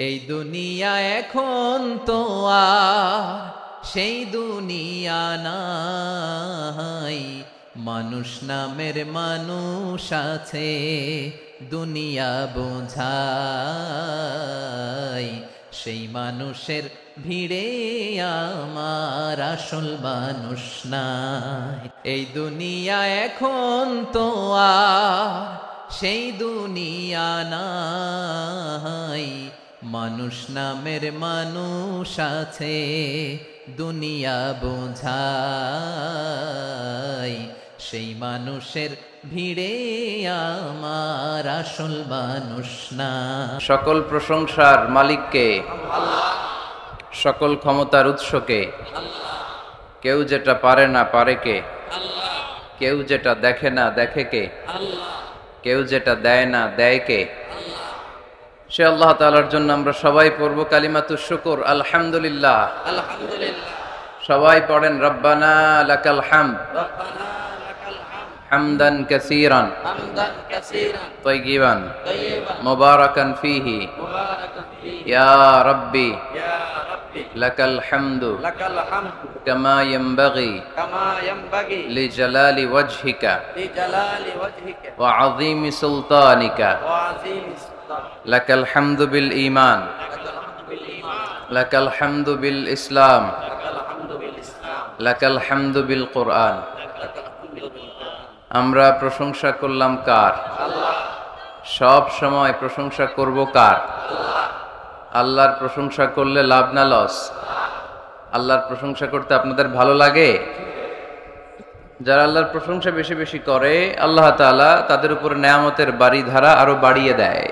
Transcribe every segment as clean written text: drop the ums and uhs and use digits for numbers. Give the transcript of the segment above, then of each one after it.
এই দুনিয়া এখন তো আর সেই দুনিয়া নাই, মানুষ নামের মানুষ আছে দুনিয়া বোঝাই। সেই মানুষের ভিড়ে আমার আসল মানুষ নাই। এই দুনিয়া এখন তো আর সেই দুনিয়া নাই, মানুষ নামের মানুষ আছে দুনিয়া বোঝাই। সেই মানুষের ভিড়ে আমার আসল মানুষ না। সকল প্রশংসার মালিককে, সকল ক্ষমতার উৎসকে। কেউ যেটা পারে না পারে কে, কেউ যেটা দেখে না দেখে কে, কেউ যেটা দেয় না দেয় কে। সে আল্লাহ তাআলার জন্য আমরা সবাই পড়ব কালিমাতুশ শুকর, আলহামদুলিল্লাহ। সবাই পড়েন রব্বানা লাকাল হামদ হামদান কাসীরান তাইয়িবান মুবারাকান ফীহি ইয়া রাব্বি লাকাল হামদু কামা ইয়ানবাগি লিজালালি ওয়াজহিকা ওয়া আযীমি সুলতানিকা। লাকাল হামদু বিল ঈমান, লাকাল হামদু বিল ইসলাম, লাকাল হামদু বিল কুরআন। আমরা প্রশংসা করলাম কার? সব সময় প্রশংসা করব কার? আল্লাহর প্রশংসা করলে লাভ না লস? আল্লাহর প্রশংসা করতে আপনাদের ভালো লাগে? যারা আল্লাহর প্রশংসা বেশি বেশি করে আল্লাহ তাআলা তাদের উপর নেয়ামতের বাড়িধারা আরো বাড়িয়ে দেয়।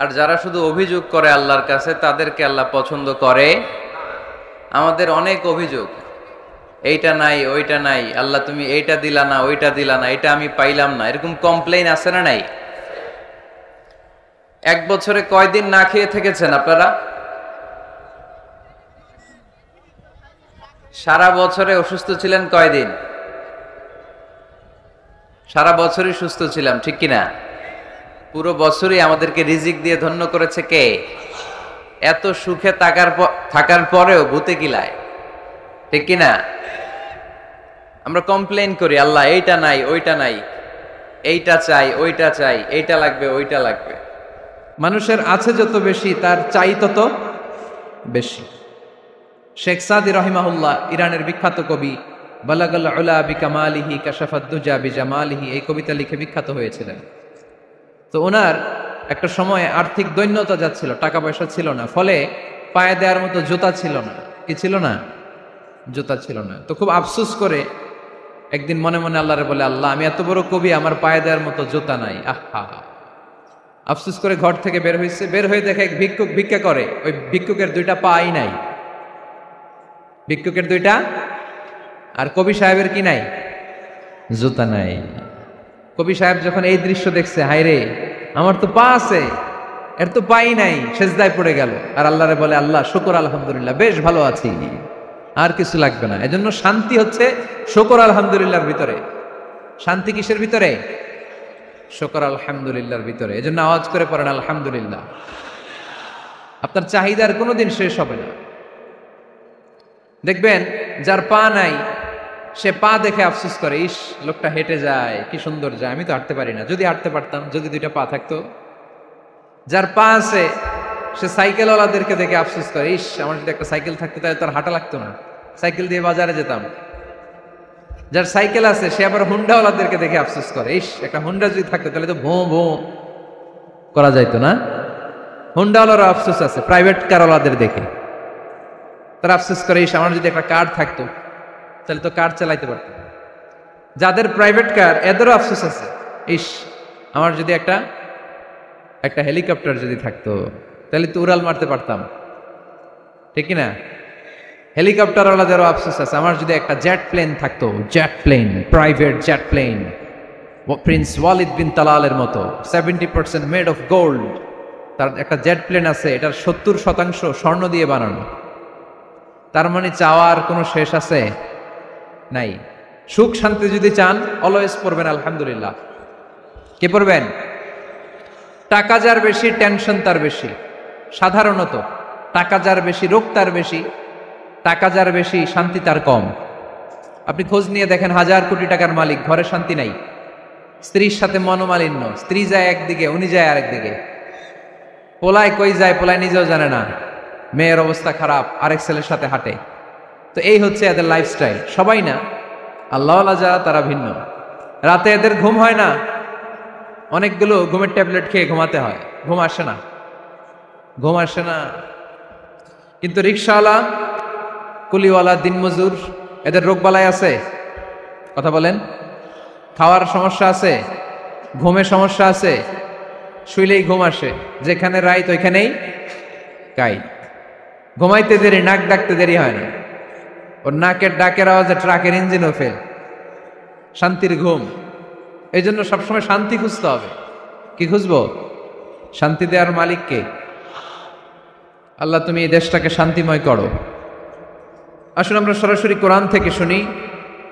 আর যারা শুধু অভিযোগ করে আল্লাহর কাছে তাদেরকে আল্লাহ পছন্দ করে। আমাদের অনেক অভিযোগ, এইটা নাই ওইটা নাই, আল্লাহ তুমি এইটা দিলা না ওইটা দিলা না, এটা আমি পাইলাম না, এরকম কমপ্লেইন আছে না নাই? এক বছরে কয়দিন না খেয়ে থেকেছেন আপনারা? সারা বছরে অসুস্থ ছিলেন কয়দিন? সারা বছরই সুস্থ ছিলাম, ঠিক কিনা? পুরো বছরই আমাদেরকে রিজিক দিয়ে ধন্য করেছে কে? এত সুখে থাকার পরেও ভূতে কিলায়, ঠিক কিনা? আমরা কমপ্লেইন করি আল্লাহ এইটা নাই ওইটা নাই, এইটা চাই ওইটা চাই, এইটা লাগবে ওইটা লাগবে। মানুষের আছে যত বেশি তার চাই তত বেশি। শেখ সাদি রহিমাহুল্লাহ, ইরানের বিখ্যাত কবি, বালাগাল উলা বিকামালিহি কাশাফাদ দুজা বিজামালিহি, এই কবিতা লিখে বিখ্যাত হয়েছিলেন। তো ওনার একটা সময় আর্থিক দৈন্যতা যাচ্ছিল, টাকা পয়সা ছিল না, ফলে পায়ে দেওয়ার মতো জুতা ছিল না। কি ছিল না? জুতা ছিল না। তো খুব আফসোস করে একদিন মনে মনে আল্লাহরে বলে, আল্লাহ আমি এত বড় কবি, আমার পায়ে দেওয়ার মতো জুতা নাই। আহা, আফসোস করে ঘর থেকে বের হয়েছে। বের হয়ে দেখে এক ভিক্ষুক ভিক্ষা করে, ওই ভিক্ষুকের দুইটা পাই নাই। ভিক্ষুকের দুইটা, আর কবি সাহেবের কি নাই? জুতা নাই। কবি সাহেব যখন এই দৃশ্য দেখছে, হায় রে আমার তো পা আছে, এর তো পাই নাই, সেজদায় পড়ে গেল। আর আল্লাহরে বলে, আল্লাহ শুকর আলহামদুলিল্লাহ, বেশ ভালো আছি, আর কিছু লাগবে না। এজন্য শান্তি হচ্ছে শুকর আলহামদুলিল্লাহর ভিতরে। শান্তি কিসের ভিতরে? শুকর আলহামদুলিল্লাহর ভিতরে। এজন্য আওয়াজ করে পড়েন আলহামদুলিল্লাহ। আপনার চাহিদার কোনোদিন শেষ হবে না। দেখবেন যার পা নাই সে পা দেখে আফসোস করে, ইস লোকটা হেঁটে যায়, কি সুন্দর যায়, আমি তো হাঁটতে পারি না, যদি হাঁটতে পারতাম, যদি দুইটা পা থাকতো। যার পা আছে সে সাইকেলওয়ালাদেরকে দেখে আফসোস করে, ইস আমার যদি একটা সাইকেল থাকতো তাহলে তার হাঁটা লাগতো না, সাইকেল দিয়ে বাজারে যেতাম। যার সাইকেল আছে সে আবার হুন্ডাওয়ালাদেরকে দেখে আফসোস করে, ইস একটা হুন্ডা যদি থাকতো তাহলে তো ভোঁ ভোঁ করা যাইতো না। হুন্ডাওয়ালারও আফসোস আছে প্রাইভেট কারওয়ালাদের দেখে, তারা আফসোস করে, ইস আমার যদি একটা কার থাকতো তাহলে তো কার চালাইতে পারতাম। যাদের প্রাইভেট কার এদেরও আফসোস আছে, ইস আমার যদি একটা হেলিকপ্টার যদি থাকতো তাহলে তো উড়াল মারতে পারতাম, ঠিক কিনা? হেলিকপ্টারওয়ালাদেরও আফসোস আছে, আমার যদি একটা জেট প্লেন থাকতো, jet plane, private jet plane, prince Walid bin তালালের মতো 70% মেড অফ গোল্ড, তার একটা জেট প্লেন আছে, এটার 70% স্বর্ণ দিয়ে বানানো। তার মানে চাওয়ার কোনো শেষ আছে? নাই। সুখ শান্তি যদি চান অলওয়েজ পড়বেন আলহামদুলিল্লাহ। কি পড়বেন? টাকা যার বেশি টেনশন তার বেশি। সাধারণত টাকা যার বেশি, রোগ তার বেশি, টাকা যার বেশি, শান্তি তার কম। আপনি খোঁজ নিয়ে দেখেন, 1000 কোটি টাকার মালিক, ঘরে শান্তি নাই, স্ত্রীর সাথে মনোমালিন্য, স্ত্রী যায় একদিকে, উনি যায় আরেকদিকে, পোলায় কই যায় পোলায় নিজেও জানে না, মেয়ের অবস্থা খারাপ, আরেক ছেলের সাথে হাঁটে। তো এই হচ্ছে এদের লাইফস্টাইল। সবাই না, আল্লাহওয়ালা যারা তারা ভিন্ন। রাতে এদের ঘুম হয় না, অনেকগুলো ঘুমের ট্যাবলেট খেয়ে ঘুমাতে হয়, ঘুম আসে না, ঘুম আসে না। কিন্তু রিক্সাওয়ালা, কুলিওয়ালা, দিনমজুর, এদের রোগবালাই আছে? কথা বলেন। খাওয়ার সমস্যা আছে, ঘুমের সমস্যা আছে, শুইলেই ঘুম আসে, যেখানে রাইত ওইখানেই কাই। ঘুমাইতে দেরি, নাক ডাকতে দেরি হয় না, ওর নাকের ডাকের আওয়াজে ট্রাকের ইঞ্জিনও ফেল। শান্তির ঘুম। এই জন্য সবসময় শান্তি খুঁজতে হবে। কি খুঁজবো? শান্তি দেওয়ার মালিককে। আল্লাহ তুমি এই দেশটাকে শান্তিময় করো। আসুন আমরা সরাসরি কোরআন থেকে শুনি,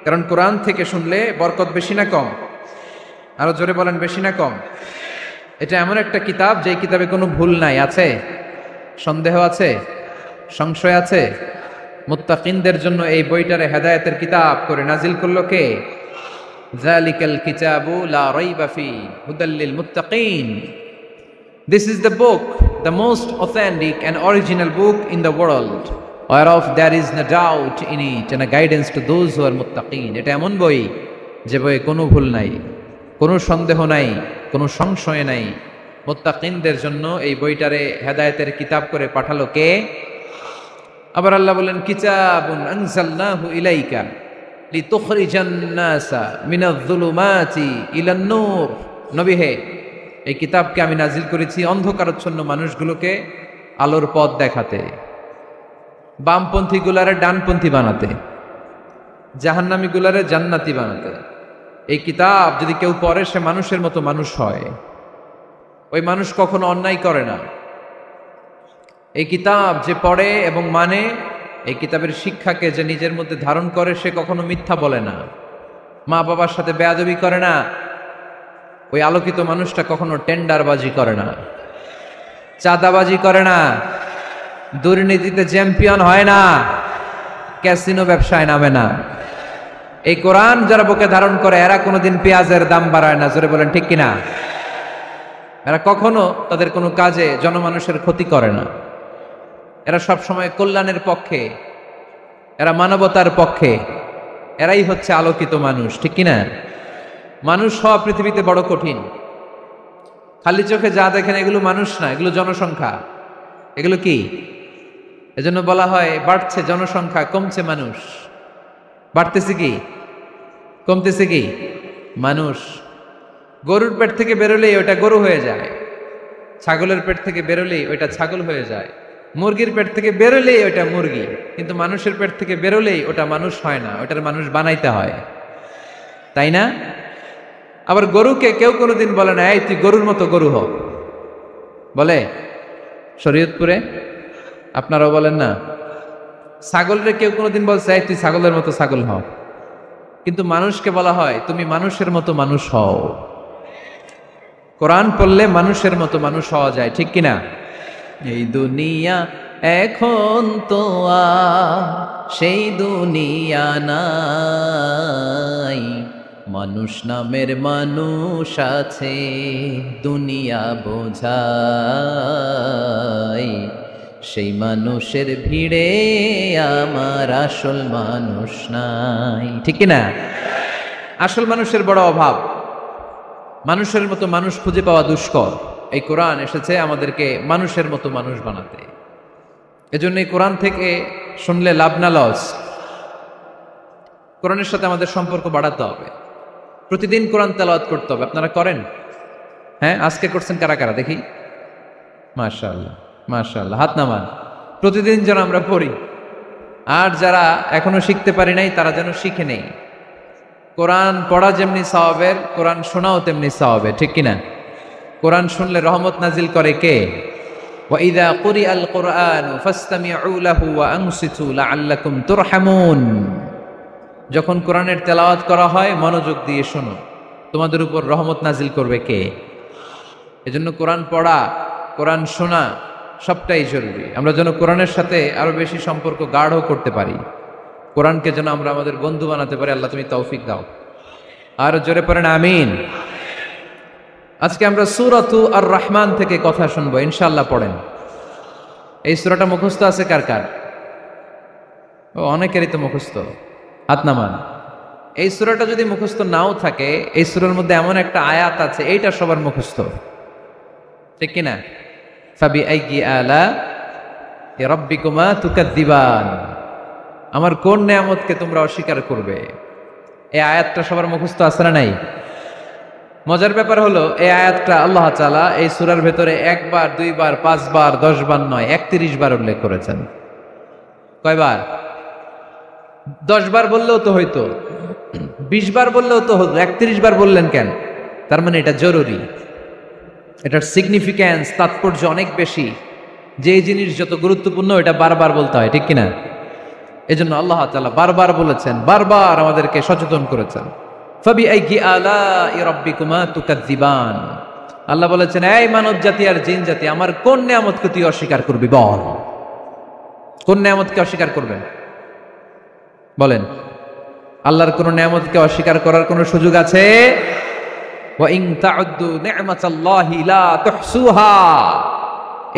কারণ কোরআন থেকে শুনলে বরকত বেশি না কম? আরো জোরে বলেন, বেশি না কম? এটা এমন একটা কিতাব যে কিতাবে কোনো ভুল নাই। আছে? সন্দেহ আছে? সংশয় আছে? মুত্তাকিনদের জন্য এই বইটারে হেদায়েতের কিতাব করে নাজিল করলো কে? যালিকাল কিতাবু লা রাইবা ফি হুদাল লিল মুত্তাকিন। This is the book, the most authentic and original book in the world, whereof there is no doubt in it, and a guidance to those who are muttaqin. এটা এমন বই যে বইয়ে কোনো ভুল নাই, কোনো সন্দেহ নাই, কোনো সংশয় নাই। মুত্তাকিনদের জন্য এই বইটারে হেদায়েতের কিতাব করে পাঠালো কে? আবার আল্লাহ বলেন, কিতাবুন আনজালনাহু ইলাইকা লিতুখরিজান নাসা মিনাজ-যুলুমাতি ইলান নূর। নবী হে, এই কিতাবকে আমি নাজিল করেছি অন্ধকারাচ্ছন্ন মানুষগুলোকে আলোর পথ দেখাতে, বামপন্থী গুলারে ডানপন্থী বানাতে, জাহান্নামী গুলারে জান্নাতি বানাতে। এই কিতাব যদি কেউ পড়ে, সে মানুষের মতো মানুষ হয়। ওই মানুষ কখনো অন্যায় করে না। এই কিতাব যে পড়ে এবং মানে, এই কিতাবের শিক্ষাকে যে নিজের মধ্যে ধারণ করে, সে কখনো মিথ্যা বলে না, মা বাবার সাথে বেয়াদবি করে না। ওই আলোকিত মানুষটা কখনো টেন্ডারবাজি করে না, চাঁদাবাজি করে না, দুর্নীতিতে চ্যাম্পিয়ন হয় না, ক্যাসিনো ব্যবসায় নামে না। এই কোরআন যারা বুকে ধারণ করে, এরা কোনোদিন পেঁয়াজের দাম বাড়ায় না। জোরে বলেন ঠিক কিনা? এরা কখনো তাদের কোনো কাজে জনমানুষের ক্ষতি করে না। এরা সব সময় কল্যাণের পক্ষে, এরা মানবতার পক্ষে। এরাই হচ্ছে আলোকিত মানুষ, ঠিক কিনা? মানুষ হওয়া পৃথিবীতে বড় কঠিন। খালি চোখে যা দেখেন এগুলো মানুষ না, এগুলো জনসংখ্যা। এগুলো কি? এজন্য বলা হয় বাড়ছে জনসংখ্যা, কমছে মানুষ। বাড়তেছে কি, কমতেছে কি? মানুষ। গরুর পেট থেকে বেরোলেই ওটা গরু হয়ে যায়, ছাগলের পেট থেকে বেরোলেই ওইটা ছাগল হয়ে যায়, মুরগির পেট থেকে বেরোলেই ওইটা মুরগি। কিন্তু মানুষের পেট থেকে বেরোলেই ওটা মানুষ হয় না, ওটার মানুষ বানাইতে হয়, তাই না? আবার গরুকে কেউ কোনোদিন বলে না, এই তুই গরুর মতো গরু হ। বলে শরীয়তপুরে? আপনারাও বলেন না? ছাগলরে কেউ কোনোদিন বলছে, এই তুই ছাগলের মতো ছাগল হ। কিন্তু মানুষকে বলা হয়, তুমি মানুষের মতো মানুষ হও। কোরআন পড়লে মানুষের মতো মানুষ হওয়া যায়, ঠিক কিনা? এই দুনিয়া এখন তো আর সেই দুনিয়া নাই, মানুষ নামের মানুষ আছে, দুনিয়া বোঝাই। সেই মানুষের ভিড়ে আমার আসল মানুষ নাই, ঠিক কিনা? আসল মানুষের বড় অভাব। মানুষের মতো মানুষ খুঁজে পাওয়া দুষ্কর। এই কোরআন এসেছে আমাদেরকে মানুষের মতো মানুষ বানাতে। এজন্য এই কোরআন থেকে শুনলে লাভ না লস। কোরআনের সাথে আমাদের সম্পর্ক বাড়াতে হবে। প্রতিদিন কোরআন তেলাওয়াত করতে হবে। আপনারা করেন? হ্যাঁ, আজকে করছেন কারা কারা দেখি? মাশাআল্লাহ, মাশাআল্লাহ, হাত নামান। প্রতিদিন যেন আমরা পড়ি। আর যারা এখনো শিখতে পারি নাই, তারা যেন শিখে নেই। কোরআন পড়া যেমনি সওয়াবের, কোরআন শোনাও তেমনি সওয়াবের, ঠিক কিনা? কোরআন শুনলে রহমত নাজিল করে কে? ওয়াইদা কুরিআল কুরআন ফাসতামিউ লাহু ওয়া আনসিতু লাআল্লাকুম তুরহামুন। যখন কোরআনের তেলাওয়াত করা হয়, মনোযোগ দিয়ে শোনো, তোমাদের উপর রহমত নাজিল করবে কে? এজন্য কোরআন পড়া, কোরআন শোনা সবটাই জরুরি। আমরা যেন কোরআনের সাথে আরো বেশি সম্পর্ক গাঢ় করতে পারি, কোরআনকে যেন আমরা আমাদের বন্ধু বানাতে পারি। আল্লাহ তুমি তৌফিক দাও। আর জোরে পড়েন আমিন। আজকে আমরা সূরাতু আর রহমান থেকে কথা শুনবো ইনশাআল্লাহ। পড়েন। এই সূরাটা মুখস্থ আছে কার কার? ও, অনেকেরই তো মুখস্থ, হাত নামান। এই সূরাটা যদি মুখস্থ নাও থাকে, এই সূরার মধ্যে এমন একটা আয়াত আছে এইটা সবার মুখস্থ, ঠিক কিনা? ফাবিআইয়ি আলা রাব্বিকুমা তুকাদ্দিবান, আমার কোন নেয়ামতকে তোমরা অস্বীকার করবে। এই আয়াতটা সবার মুখস্থ আছে না নাই? মজার ব্যাপার হলো এই আয়াতটা আল্লাহ তাআলা এই সূরার ভেতরে একবার, দুইবার, 5 বার, 10 বার নয়, 31 বার উল্লেখ করেছেন। কয়বার? 10 বার বললেও তো হইতো, 20 বার বললেও তো হতো, 31 বার বললেন কেন? তার মানে এটা জরুরি, এটার সিগনিফিক্যান্স, তাৎপর্য অনেক বেশি। যে জিনিস যত গুরুত্বপূর্ণ এটা বারবার বলতে হয়, ঠিক কিনা? এজন্য আল্লাহ তাআলা বারবার বলেছেন, বারবার আমাদেরকে সচেতন করেছেন। ফাবিআইয়ি আলাই রাব্বিকুমা তুকাদ্দিবান, আল্লাহ বলেছেন, এই মানব জাতি আর জিন জাতি, আমার কোন নিয়ামতকে তুই অস্বীকার করবি বল। কোন নিয়ামতকে অস্বীকার করবেন বলেন? আল্লাহর কোন নিয়ামতকে অস্বীকার করার কোন সুযোগ আছে? ওয়া ইন তাউদ্দু নি'মাতাল্লাহি লা তুহসুহা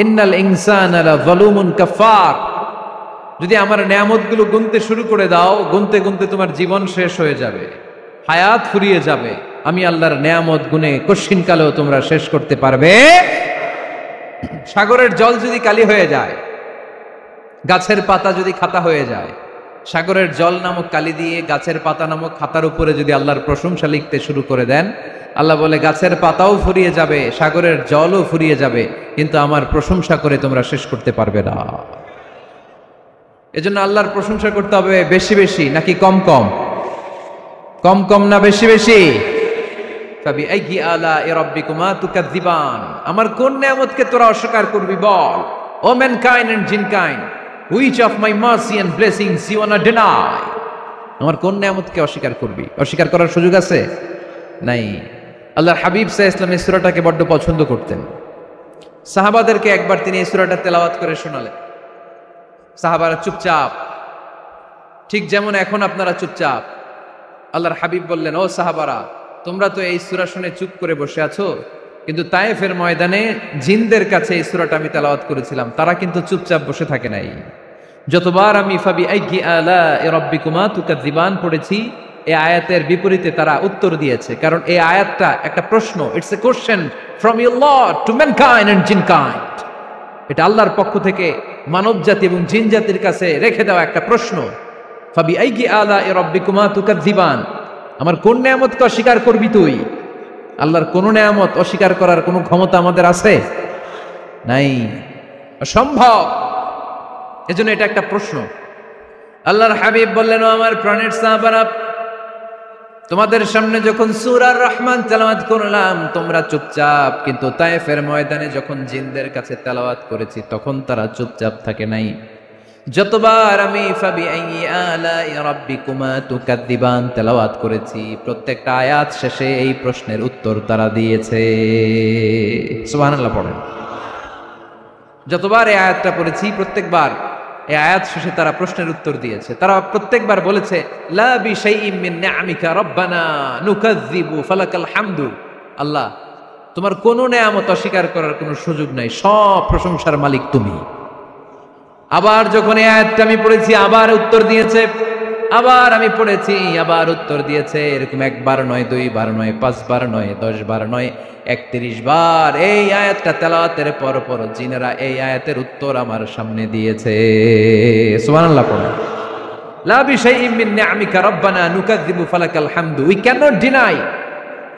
ইন্নাল ইনসানা লাযালুমুন কাফার। যদি আমার নিয়ামতগুলো গুনতে শুরু করে দাও, গুনতে গুনতে তোমার জীবন শেষ হয়ে যাবে, হায়াত ফুরিয়ে যাবে। আমি আল্লাহর নিয়ামত গুনে কশিনকালেও তোমরা শেষ করতে পারবে। সাগরের জল যদি কালি হয়ে যায়, গাছের পাতা যদি খাতা হয়ে যায়, সাগরের জল নামক কালি দিয়ে গাছের পাতা নামক খাতার উপরে যদি আল্লাহর প্রশংসা লিখতে শুরু করে দেন, আল্লাহ বলে গাছের পাতাও ফুরিয়ে যাবে, সাগরের জলও ফুরিয়ে যাবে, কিন্তু আমার প্রশংসা করে তোমরা শেষ করতে পারবে না। এজন্য আল্লাহর প্রশংসা করতে হবে বেশি বেশি নাকি কম কম? কম কম না বেশি বেশি? ফাবিআইয়ি আলাই রাব্বিকুমা তুকাদ্দিবান, আমার কোন নিয়ামতকে তোরা অস্বীকার করবি বল। O mankind and jinnkind, which of my mercy and blessings you wanna deny? আমার কোন নিয়ামতকে অস্বীকার করবি? অস্বীকার করার সুযোগ আছে? নাই। আল্লাহর হাবিব সাল্লাল্লাহু আলাইহি ওয়াসাল্লাম এই সূরাটাকে বড্ড পছন্দ করতেন। সাহাবাদেরকে একবার তিনি এই সূরাটা তেলাওয়াত করে শোনালেন। সাহাবারা চুপচাপ, ঠিক যেমন এখন আপনারা চুপচাপ। আল্লাহর হাবিব বললেন, ও সাহাবারা, তোমরা তো এই সূরা শুনে চুপ করে বসে আছো, কিন্তু তায়েফের ময়দানে জিনদের কাছে এই সূরাটা আমি তেলাওয়াত করেছিলাম, তারা কিন্তু চুপচাপ বসে থাকে নাই। যতবার আমি ফাবিআইয়ি আলাই রাব্বিকুমা তুকাদ্দিবান পড়েছি, এই আয়াতের বিপরীতে তারা উত্তর দিয়েছে, কারণ এই আয়াতটা একটা প্রশ্ন। It's a question from your lord to mankind and jinnkind. এটা আল্লাহর পক্ষ থেকে মানব জাতি এবং জিন জাতির কাছে রেখে দেওয়া একটা প্রশ্ন। ফাবিআইয়ি আলাই রাব্বিকুমা তুকাদ্দিবান, আমার কোন নিয়ামতকে অস্বীকার করবি তুই? আল্লাহর কোন নিয়ামত অস্বীকার করার কোন ক্ষমতা আমাদের আছে? নাই, অসম্ভব। এজন্য এটা একটা প্রশ্ন। আল্লাহর হাবিব বললেন, ও আমার প্রাণের সাহাবারা, তোমাদের সামনে যখন সূরা আর রহমান তেলাওয়াত করলাম তোমরা চুপচাপ, কিন্তু তায়েফের ময়দানে যখন জিনদের কাছে তেলাওয়াত করেছি তখন তারা চুপচাপ থাকে নাই। যতবার আমি ফাবিআইয়ি আলাই রাব্বিকুমা তুকাদ্দিবান তেলাওয়াত করেছি, প্রত্যেকটা আয়াত শেষে এই প্রশ্নের উত্তর তারা দিয়েছে। সুবহানাল্লাহ পড়েন। যতবার এই আয়াতটা পড়েছি প্রত্যেকবার এই আয়াত শেষে তারা প্রশ্নের উত্তর দিয়েছে। তারা প্রত্যেকবার বলেছে, লা বিশাইইম মিন নিআমিকা রাব্বানা নুকাযযিবু ফালাকাল হামদু। আল্লাহ, তোমার কোন নিয়ামত অস্বীকার করার কোনো সুযোগ নাই, সব প্রশংসার মালিক তুমি। আবার যখন এই আয়াতটা আমি পড়েছি আবার উত্তর দিয়েছে, আবার আমি পড়েছি আবার উত্তর দিয়েছে। এরকম একবার নয়, 2 বার নয়, 5 বার নয়, 10 বার নয়, 31 বার এই আয়াতটা তেলাওয়াতের পর পর জিনেরা এই আয়াতের উত্তর আমার সামনে দিয়েছে। সুবহানাল্লাহ পড়েন। লা বিশাইইম মিন নিআমিকা রাব্বানা নুকাযযিবু ফালাকাল হামদু।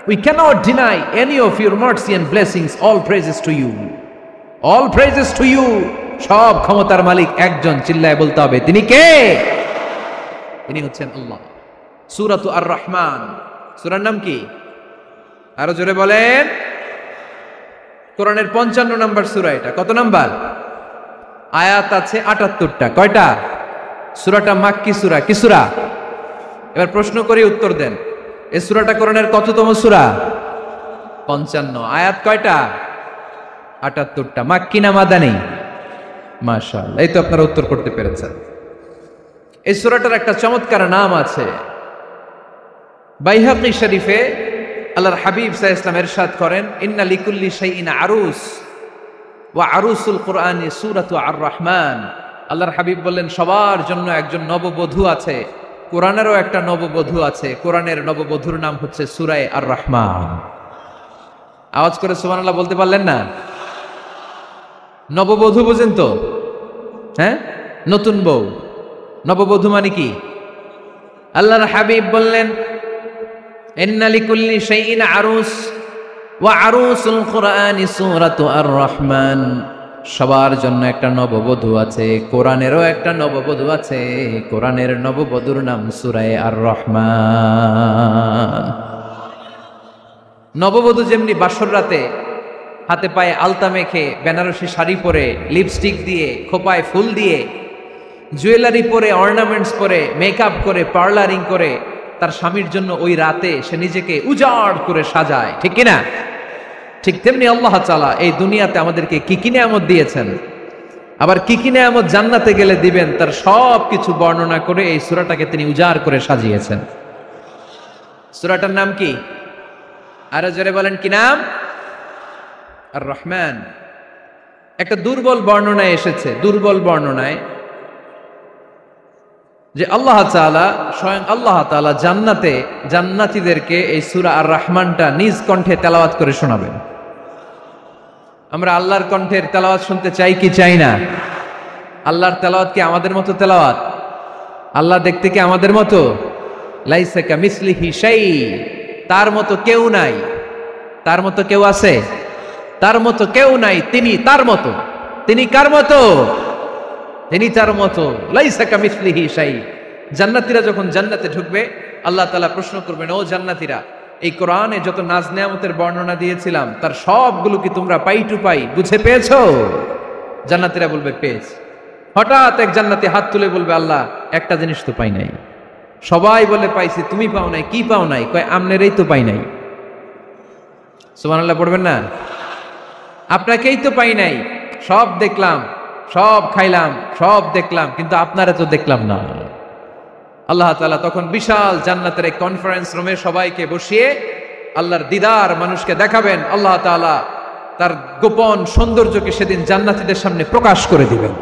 We cannot deny any of your mercy and blessings. All praises to you. All praises to you. সব ক্ষমতার মালিক একজন, চিল্লায় বলতে হবে, তিনি কে? তিনি হচ্ছেন আল্লাহ। সূরাতু আর রহমান, সূরার নাম কি? আরো জোরে বলেন। কোরআনের 55 নম্বর সূরা এটা। কত নাম্বার? আয়াত আছে 78টা। কয়টা? সূরাটা মাক্কি সূরা। কি সূরা? এবার প্রশ্ন করে উত্তর দেন। এই সূরাটা কোরআনের কততম সূরা? 55। আয়াত কয়টা? 78টা। মাক্কি না মাদানী? মাশাআল্লাহ, এই তো আপনারা উত্তর করতে পেরেছেন। এই সূরাটার একটা চমৎকার নাম আছে। বাইহাকী শরীফে আল্লাহর হাবিব সাল্লাল্লাহু আলাইহি ওয়াসাল্লাম ইরশাদ করেন, ইন্না লিকুল্লি শাইইন আরুস ওয়া আরুসুল কুরআনি সূরাতু আর রহমান। আল্লাহর হাবিব বললেন, সবার জন্য একজন নববধূ আছে, কোরআনেরও একটা নববধূ আছে। কোরআনের নববধূর নাম হচ্ছে সূরা আর রহমান। আওয়াজ করে সুবহানাল্লাহ বলতে পারলেন না? নববধূ বুঝেন তো? হ্যাঁ, নতুন বউ। নববধূ মানে কি? আল্লাহর হাবিব বললেন, ইন্না লিকুল্লি শাইইন আরুস ওয়া আরুসুল কুরআনি সূরাতু আর রহমান। সবার জন্য একটা নববধূ আছে, কোরআনেরও একটা নববধূ আছে। কোরআনের নববধূর নাম সূরা আর রহমান। নববধূ যেমনি বাসর রাতে হাতে পায়ে আলতা মেখে, বেনারসি শাড়ি পরে, লিপস্টিক দিয়ে, খোপায় ফুল দিয়ে, জুয়েলারি পরে, অর্নামেন্টস পরে, মেকআপ করে, পার্লারিং করে তার স্বামীর জন্য ওই রাতে সে নিজেকে উজাড় করে সাজায়, ঠিক কিনা? ঠিক তেমনি আল্লাহ তাআলা এই দুনিয়াতে আমাদেরকে কি কি নিয়ামত দিয়েছেন, আবার কি কি নিয়ামত জান্নাতে গেলে দিবেন, তার সব কিছু বর্ণনা করে এই সূরাটাকে তিনি উজাড় করে সাজিয়েছেন। সূরাটার নাম কি? আরো জোরে বলেন, কি নাম? আর রহমান। একটা দুর্বল বর্ণনায় এসেছে, দুর্বল বর্ণনায়, যে আল্লাহ তাআলা, স্বয়ং আল্লাহ তাআলা জান্নাতে জান্নাতীদেরকে এই সূরা আর রহমানটা নিজ কণ্ঠে তেলাওয়াত করে শোনাবেন। আমরা আল্লাহর কণ্ঠের তেলাওয়াত শুনতে চাই কি চাই না? আল্লাহর তেলাওয়াত কি আমাদের মতো তেলাওয়াত? আল্লাহ দেখতে কি আমাদের মতো? লাইসা কামিসলিহি শাই, তার মতো কেউ নাই। তার মতো কেউ আছে? তার মতো কেউ নাই। তিনি তার মতো। তিনি কার মতো? তিনি তার মতো। লাইসা কামিসলিহি শাই। জান্নাতীরা যখন জান্নাতে ঢুকবে, আল্লাহ তাআলা প্রশ্ন করবেন, ও জান্নাতীরা, এই কোরআনে যত নাজ নেয়ামতের বর্ণনা দিয়েছিলাম তার সবগুলো কি তোমরা পাই টু পাই বুঝে পেয়েছো? জান্নাতীরা বলবে পেয়েছি। হঠাৎ এক জান্নাতি হাত তুলে বলবে, আল্লাহ একটা জিনিস তো পাই নাই। সবাই বলে পাইছি, তুমি পাও নাই। কি পাও নাই? কয় আমনেরই তো পাই নাই। সুবহানাল্লাহ পড়বেন না? আপনাকেই তো পাই নাই। সব দেখলাম, সব খাইলাম, সব দেখলাম, কিন্তু আপনারা তো দেখলাম না। আল্লাহ তাআলা তখন বিশাল জান্নাতের এক কনফারেন্স রুমে সবাইকে বসিয়ে আল্লাহর দিদার মানুষকে দেখাবেন। আল্লাহ তাআলা তার গোপন সৌন্দর্যকে সেদিন জান্নাতীদের সামনে প্রকাশ করে দিবেন।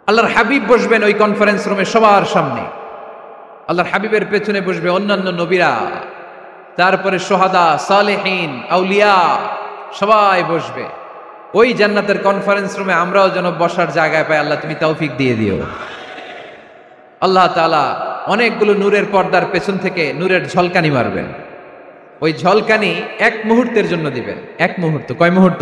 আল্লাহর হাবিব বসবেন ওই কনফারেন্স রুমে সবার সামনে। আল্লাহর হাবিবের পেছনে বসবে অন্যান্য নবীরা, তারপরে সোহাদা, সালেহিন, আউলিয়া, সবাই বসবে ওই জান্নাতের কনফারেন্স রুমে। আমরাও যেন বসার জায়গায় পাই, আল্লাহ তুমি তৌফিক দিয়ে দিও। আল্লাহ তাআলা অনেকগুলো নূরের পর্দার পেছন থেকে নূরের ঝলকানি মারবেন। ওই ঝলকানি এক মুহূর্তের জন্য দিবেন। এক মুহূর্ত। কয় মুহূর্ত?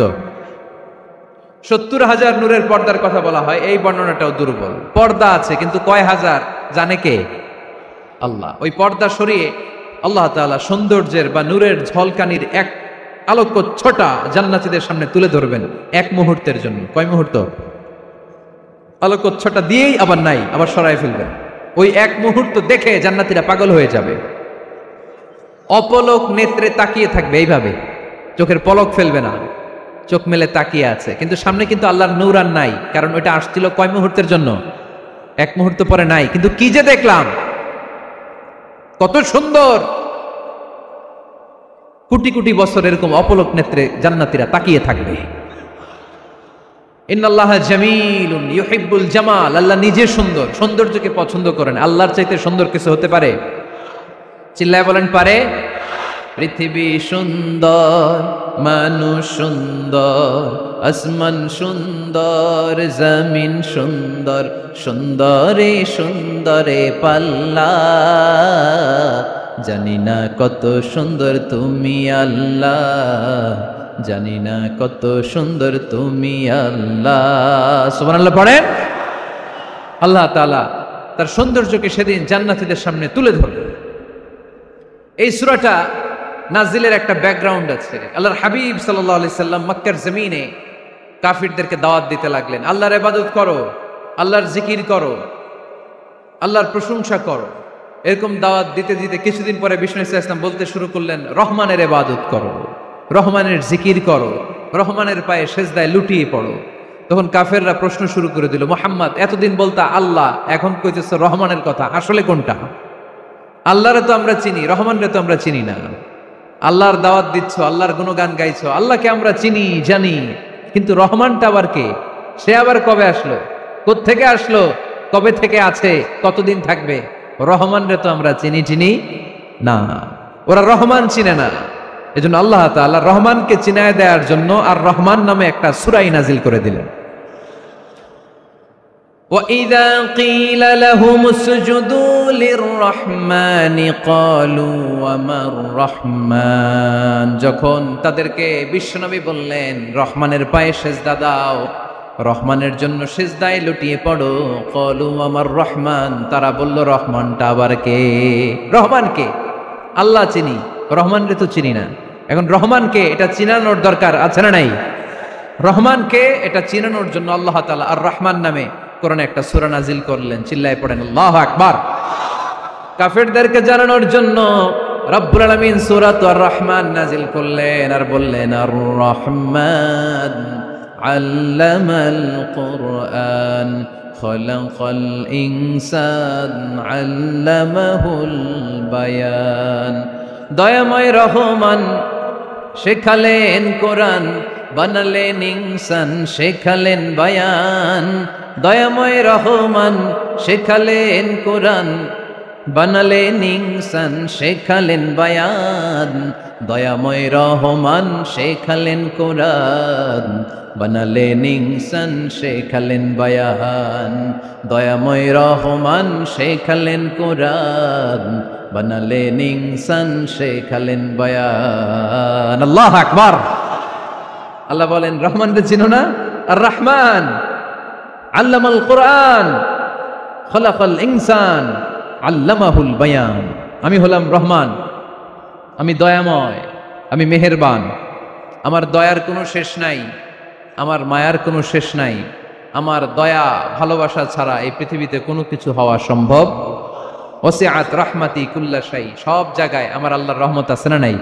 70,000 নূরের পর্দার কথা বলা হয়, এই বর্ণনাটাও দুর্বল। পর্দা আছে কিন্তু কয় হাজার জানে কে? আল্লাহ। ওই পর্দা সরিয়ে আল্লাহ তাআলা সৌন্দর্যের বা নূরের ঝলকানির এক আলোকচ্ছটা জান্নাতীদের সামনে তুলে ধরবেন এক মুহূর্তের জন্য। কয় মুহূর্ত? আলোকচ্ছটা দিয়েই আবার নাই, আবার সরাই ফেলবেন। ওই এক মুহূর্ত দেখে জান্নাতীরা পাগল হয়ে যাবে, অপলক নেত্রে তাকিয়ে থাকবে এইভাবে, চোখের পলক ফেলবে না, চোখ মেলে তাকিয়ে আছে। কিন্তু সামনে কিন্তু আল্লাহর নূর আর নাই, কারণ ওইটা আসছিল কয় মুহূর্তের জন্য? এক মুহূর্ত পরে নাই। কিন্তু কি যে দেখলাম, কত সুন্দর! কোটি কোটি বছর এরকম অপলক নেত্রে জান্নাতীরা তাকিয়ে থাকবে। ইন্নাল্লাহা জামিলুন ইউহিব্বুল জামাল। আল্লাহ নিজে সুন্দর, সৌন্দর্যকে পছন্দ করেন। আল্লাহর চাইতে সুন্দর কিছু হতে পারে? চিল্লায় বলেন, পারে? পৃথিবী সুন্দর, মানুষ সুন্দর, আসমান সুন্দর, জমিন সুন্দর, সুন্দরে সুন্দরে পাল্লা। জানি না কত সুন্দর তুমি আল্লাহ, জানি না কত সুন্দর তুমি আল্লাহ। সুবহানাল্লাহ পড়েন। আল্লাহ তাআলা তার সৌন্দর্যকে সেদিন জান্নাতীদের সামনে তুলে ধরবেন। এই সূরাটা নাজিলের একটা ব্যাকগ্রাউন্ড আছে। আল্লাহর হাবিব সাল্লাল্লাহু আলাইহি সাল্লাম মক্কার জমিনে কাফিরদেরকে দাওয়াত দিতে লাগলেন, আল্লাহর ইবাদত করো, আল্লাহর জিকির করো, আল্লাহর প্রশংসা করো। এরকম দাওয়াত দিতে দিতে কিছুদিন পরে বিষ্ণু ইসলাম বলতে শুরু করলেন, রহমানের ইবাদত করো, রহমানের জিকির করো, রহমানের পায়ে সেজদায় লুটিয়ে পড়ো, তখন কাফেররা প্রশ্ন শুরু করে দিল, মুহাম্মদ এতদিন বলতা আল্লাহ, এখন কইতেছে রহমানের কথা, আসলে কোনটা? আল্লাহরে তো আমরা চিনি, রহমানরে তো আমরা চিনি না। আল্লাহর দাওয়াত দিচ্ছ, আল্লাহর গুণগান গাইছো, আল্লাহকে আমরা চিনি জানি, কিন্তু রহমানটা আবার কে? সে আবার কবে আসলো, কোত্থেকে আসলো, কবে থেকে আছে, কতদিন থাকবে? রহমানরে তো আমরা চিনি না। ওরা রহমান চিনে না। এজন্য আল্লাহ তাআলা রহমানকে চিনায় দেওয়ার জন্য আর রহমান নামে একটা সূরা নাজিল করে দিলেন। وَإِذَا قِيلَ لَهُمُ اسْجُدُوا لِلرَّحْمَنِ قَالُوا وَمَا الرَّحْمَنُ, যখন তাদেরকে বিশ্বনবী বললেন রহমানের পায়ে সিজদা দাও, রহমানের জন্য সিজদায় লুটিয়ে পড়ো, ক্বালু আমার রহমান, তারা বলল রহমানটা আবার কে? রহমানকে আল্লাহ চিনি, রহমানরে তো চিনি না। এখন রহমানকে এটা চিনানোর দরকার আছে না নাই? রহমানকে এটা চিনানোর জন্য আল্লাহ তাআলা আর রহমান নামে কোরআনে একটা সূরা নাজিল করলেন। চিল্লায় পড়েন আল্লাহু আকবার। কাফেরদেরকে জানানোর জন্য রব্বুল আলামিন সূরা আর রহমান নাজিল করলেন আর বললেন আর রহমান আল্লামাল কুরআন খলাকাল ইনসান আল্লামাহুল বায়ান। দয়াময় রহমান শেখালেন কোরআন, বানালেন ইনসান শেখালেন বায়ান। দয়াময় রহমান শেখালেন কোরআন, বানালেন ইনসান শেখালেন বায়ান। দয়াময় রহমান শেখালেন কোরআন, বানালেন ইনসান শেখালেন বায়ান। দয়াময় রহমান শেখালেন কোরআন, বানালেন ইনসান শেখালেন বায়ান। আল্লাহু আকবার। আল্লাহ বলেন রহমানকে চিনো না? আর রহমান আল্লামাল কোরআন খলাকাল ইনসান আল্লামাহুল বায়ান। আমি হলাম রহমান, আমি দয়াময়, আমি মেহেরবান। আমার দয়ার কোনো শেষ নাই, আমার মায়ার কোনো শেষ নাই। আমার দয়া ভালোবাসা ছাড়া এই পৃথিবীতে কোনো কিছু হওয়া সম্ভব। ওয়াসিআত রাহমাতি কুল্লা শাই, সব জায়গায় আমার আল্লাহর রহমত আছে না নাই?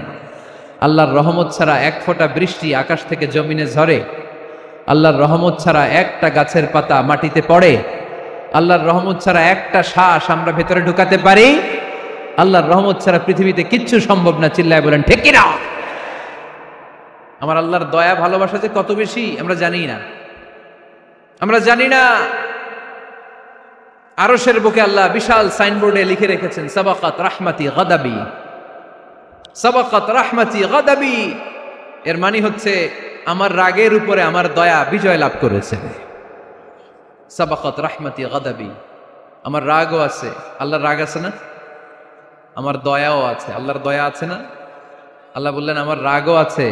আল্লাহর রহমত ছাড়া এক ফোঁটা বৃষ্টি আকাশ থেকে জমিনে ঝরে? আল্লাহর রহমত ছাড়া একটা গাছের পাতা মাটিতে পড়ে? আল্লাহর রহমত ছাড়া একটা শ্বাস আমরা ভেতরে ঢুকাতে পারি? আল্লাহর রহমত ছাড়া পৃথিবীতে কিচ্ছু সম্ভব না। চিল্লায় বলেন ঠিক কিনা? আমার আল্লাহর দয়া ভালোবাসা যে কত বেশি আমরা জানি না, আমরা জানি না। আরশের বুকে আল্লাহ বিশাল সাইনবোর্ডে লিখে রেখেছেন সাবাকাত রাহমাতি গাদাবি, সাবাকাত রাহমাতি গাদাবি। এর মানে হচ্ছে আমার রাগের উপরে আমার দয়া বিজয় লাভ করেছে। সাবাকাত রাহমাতি গাদাবি, আমার রাগও আছে, আল্লাহর রাগ আছে না? আমার দয়াও আছে, আল্লাহর দয়া আছে না? আল্লাহ বললেন আমার রাগও আছে,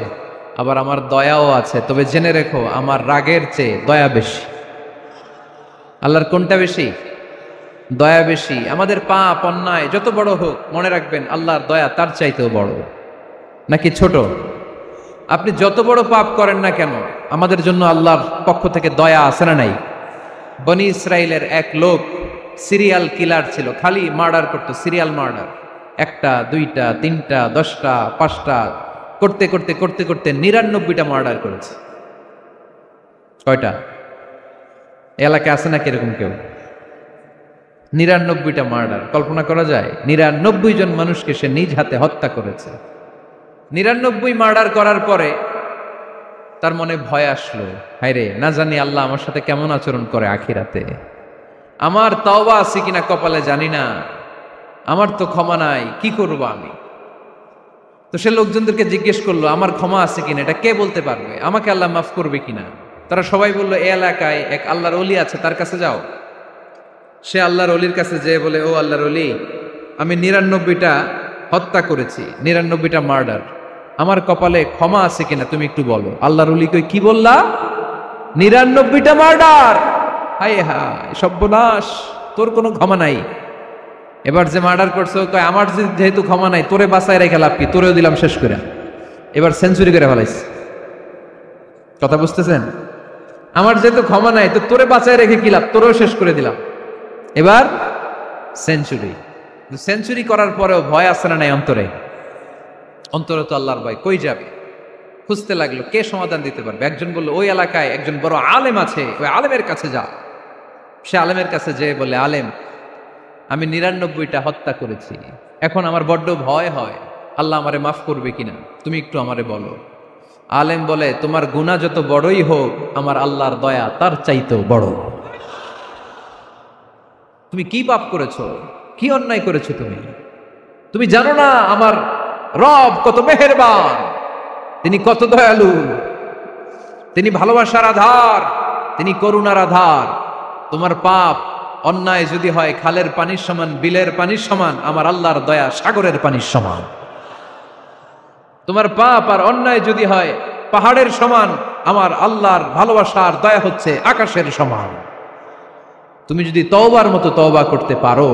আবার আমার দয়াও আছে, তবে জেনে রেখো আমার রাগের চেয়ে দয়া বেশি। আল্লাহর কোনটা বেশি? দয়া বেশি। আমাদের পাপ অন্যায় যত বড় হোক, মনে রাখবেন আল্লাহর দয়া তার চাইতেও বড়। নাকি ছোট? আপনি যত বড় পাপ করেন না কেন, আমাদের জন্য আল্লাহর পক্ষ থেকে দয়া আছে না নাই? বনি ইসরাইলের এক লোক সিরিয়াল কিলার ছিল, খালি মার্ডার করতো, সিরিয়াল মার্ডার। একটা, দুইটা, তিনটা, 10টা, 5টা করতে করতে করতে করতে 99টা মার্ডার করেছে। কয়টা? এলাকায় আছে না কিরকম কেউ? 99টা মার্ডার। কল্পনা করা যায়? 99 জন মানুষকে সে নিজ হাতে হত্যা করেছে। 99 মার্ডার করার পরে তার মনে ভয় আসলো, হায়রে না জানি আল্লাহ আমার সাথে কেমন আচরণ করে আখিরাতে। আমার তওবা আছে কিনা কপালে জানি না, আমার তো ক্ষমা নাই, কি করব আমি? তো সে লোকজনদেরকে জিজ্ঞেস করলো আমার ক্ষমা আছে কিনা, এটা কে বলতে পারবে? আমাকে আল্লাহ মাফ করবে কিনা? তারা সবাই বললো এই এলাকায় এক আল্লাহর ওলি আছে, তার কাছে যাও। সে আল্লাহর ওলির কাছে যেয়ে বলে, ও আল্লাহর ওলি, আমি 99টা হত্যা করেছি, 99টা মার্ডার, আমার কপালে ক্ষমা আছে কিনা তুমি একটু বলো। আল্লাহর ওলি কই, কি বললা? 99টা মার্ডার? হায় হায় সর্বনাশ, তোর কোনো ক্ষমা নাই। এবার যে মার্ডার করছো কয় আমার যেহেতু ক্ষমা নাই, তোরে বাঁচায় রেখে লাভ কি, তোরেও দিলাম শেষ করে। এবার সেঞ্চুরি করে ফেলাইছে। কথা বুঝতেছেন? আমার যেহেতু ক্ষমা নাই, তো তোরে বাঁচায় রেখে কি লাভ, তোরেও শেষ করে দিলাম। এবার সেঞ্চুরি। সেঞ্চুরি করার পরেও ভয় আসে না নাই অন্তরে? অন্তরে তো আল্লাহর ভয়। কই যাবে? খুঁজতে লাগলো কে সমাধান দিতে পারবে। একজন বলল ওই এলাকায় একজন বড় আলেম আছে, ওই আলেমের কাছে যা। সে আলেমের কাছে যেয়ে বলে, আলেম, আমি ৯৯টা হত্যা করেছি, এখন আমার বড্ড ভয় হয়, আল্লাহ আমারে মাফ করবে কিনা, তুমি একটু আমারে বলো। আলেম বলে, তোমার গুনাহ যত বড়ই হোক, আমার আল্লাহর দয়া তার চাইতেও বড়। তুমি কি পাপ করেছো, কি অন্যায় করেছো, তুমি জানো না আমার রব কত মেহেরবান, তিনি কত দয়ালু, তিনি ভালোবাসার আধার, তিনি করুণার আধার। তোমার পাপ অন্যায় যদি হয় খালের পানির সমান, বিলের পানির সমান, আমার আল্লাহর দয়া সাগরের পানির সমান। তোমার পাপ আর অন্যায় যদি হয় পাহাড়ের সমান, আমার আল্লাহর ভালোবাসার দয়া হচ্ছে আকাশের সমান। তুমি যদি তওবার মতো তওবা করতে পারো,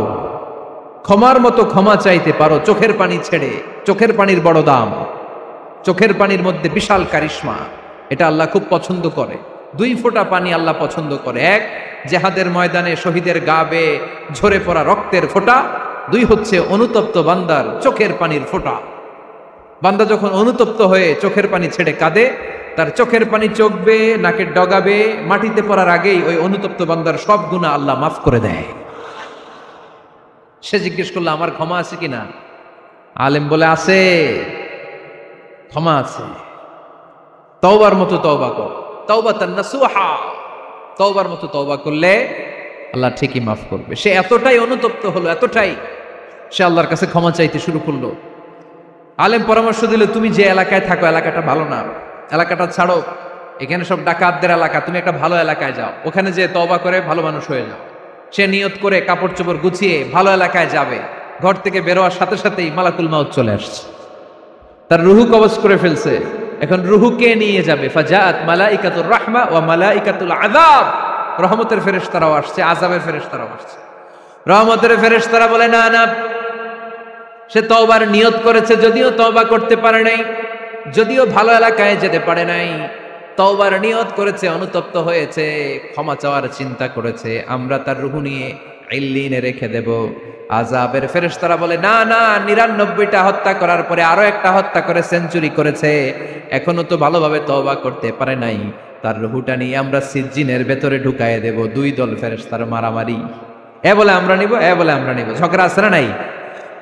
ক্ষমার মতো ক্ষমা চাইতে পারো, চোখের পানি ছেড়ে, চোখের পানির বড় দাম, চোখের পানির মধ্যে বিশাল কারিশমা, এটা আল্লাহ খুব পছন্দ করে। 2 ফোঁটা পানি আল্লাহ পছন্দ করে। 1, জেহাদের ময়দানে শহীদের গা বেয়ে ঝরে পড়া রক্তের ফোঁটা। 2 হচ্ছে অনুতপ্ত বান্দার চোখের পানির ফোঁটা। বান্দা যখন অনুতপ্ত হয়ে চোখের পানি ছেড়ে কাঁদে, তার চোখের পানি চোখ বেয়ে নাকের ডগা বেয়ে মাটিতে পড়ার আগেই ওই অনুতপ্ত বান্দার সব গুনাহ আল্লাহ মাফ করে দেয়। সে জিজ্ঞেস করলো, আমার ক্ষমা আছে কিনা? আলেম বলে, আছে, ক্ষমা আছে। তওবার মতো তওবা কর, তাওবাতান নাসুহা, তওবার মতো তওবা করলে আল্লাহ ঠিকই মাফ করবে। সে এতটাই অনুতপ্ত হলো, এতটাই, সে আল্লাহর কাছে ক্ষমা চাইতে শুরু করলো। আলেম পরামর্শ দিল, তুমি যে এলাকায় থাকো এলাকাটা ভালো না, এলাকাটা ছাড়ো, এখানে সব ডাকাতদের এলাকা, তুমি একটা ভালো এলাকায় যাও, ওখানে যে তওবা করে ভালো মানুষ হয়ে যাও। সে নিয়ত করে কাপড় চোপড় গুছিয়ে ভালো এলাকায় যাবে। ঘর থেকে বেরোয়ার সাথে সাথেই মালাকুল মাউত চলে আসছে, তার রুহু কবজ করে ফেলছে। এখন রুহু কে নিয়ে যাবে? ফাজাত মালাইকাতুর রাহমা ওয়া মালাইকাতুল আযাব, রহমতের ফেরেশতারাও আসছে, আযাবের ফেরেশতারাও আসছে। রহমতের ফেরেশতারা বলে, না না, সে তওবার নিয়ত করেছে, যদিও তওবা করতে পারে নাই, যদিও ভালো এলাকায় যেতে পারে নাই, তওবার নিয়ত করেছে, অনুতপ্ত হয়েছে, ক্ষমা চাওয়ার চিন্তা করেছে, আমরা তার রূহ নিয়ে ইল্লিনে রেখে দেব। আযাবের ফেরেশতারা বলে, না না, ৯৯টা হত্যা করার পরে আরো একটা হত্যা করে সেঞ্চুরি করেছে, এখনো তো ভালোভাবে তওবা করতে পারে নাই, তার রূহটা নিয়ে আমরা সিজ্জিনের ভেতরে ঢুকায়ে দেব। 2 দল ফেরেশতার মারামারি, এ বলে আমরা নিব, এ বলে আমরা নিব, ঝগড়া আছে না নাই?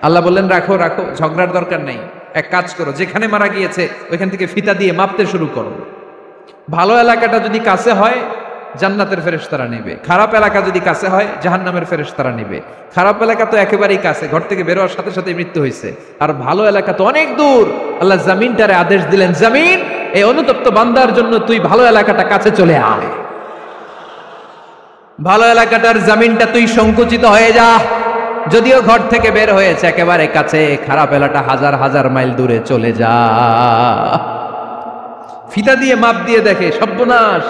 আল্লাহ বললেন, রাখো রাখো, ঝগড়ার দরকার নেই। এক কাজ করো, যেখানে মারা গিয়েছে ওইখান থেকে ফিতা দিয়ে মাপতে শুরু করো। ভালো এলাকাটা যদি কাছে হয় জান্নাতের ফেরেশতারা নেবে, খারাপ এলাকা যদি কাছে হয় জাহান্নামের ফেরেশতারা নেবে। খারাপ এলাকা তো একেবারেই কাছে, ঘর থেকে বেরোয়ার সাথে সাথে মৃত্যু হয়েছে, আর ভালো এলাকা তো অনেক দূর। আল্লাহ জামিনটারে আদেশ দিলেন, জামিন, এই অনুতপ্ত বান্দার জন্য তুই ভালো এলাকাটা কাছে চলে আয়, ভালো এলাকাটার জামিনটা তুই সংকুচিত হয়ে যা। যদিও ঘর থেকে বের হয়েছে একেবারে কাছে, খারাপ এলাকা হাজার হাজার মাইল দূরে চলে যা। ফিতা দিয়ে মাপ দিয়ে দেখে, সর্বনাশ,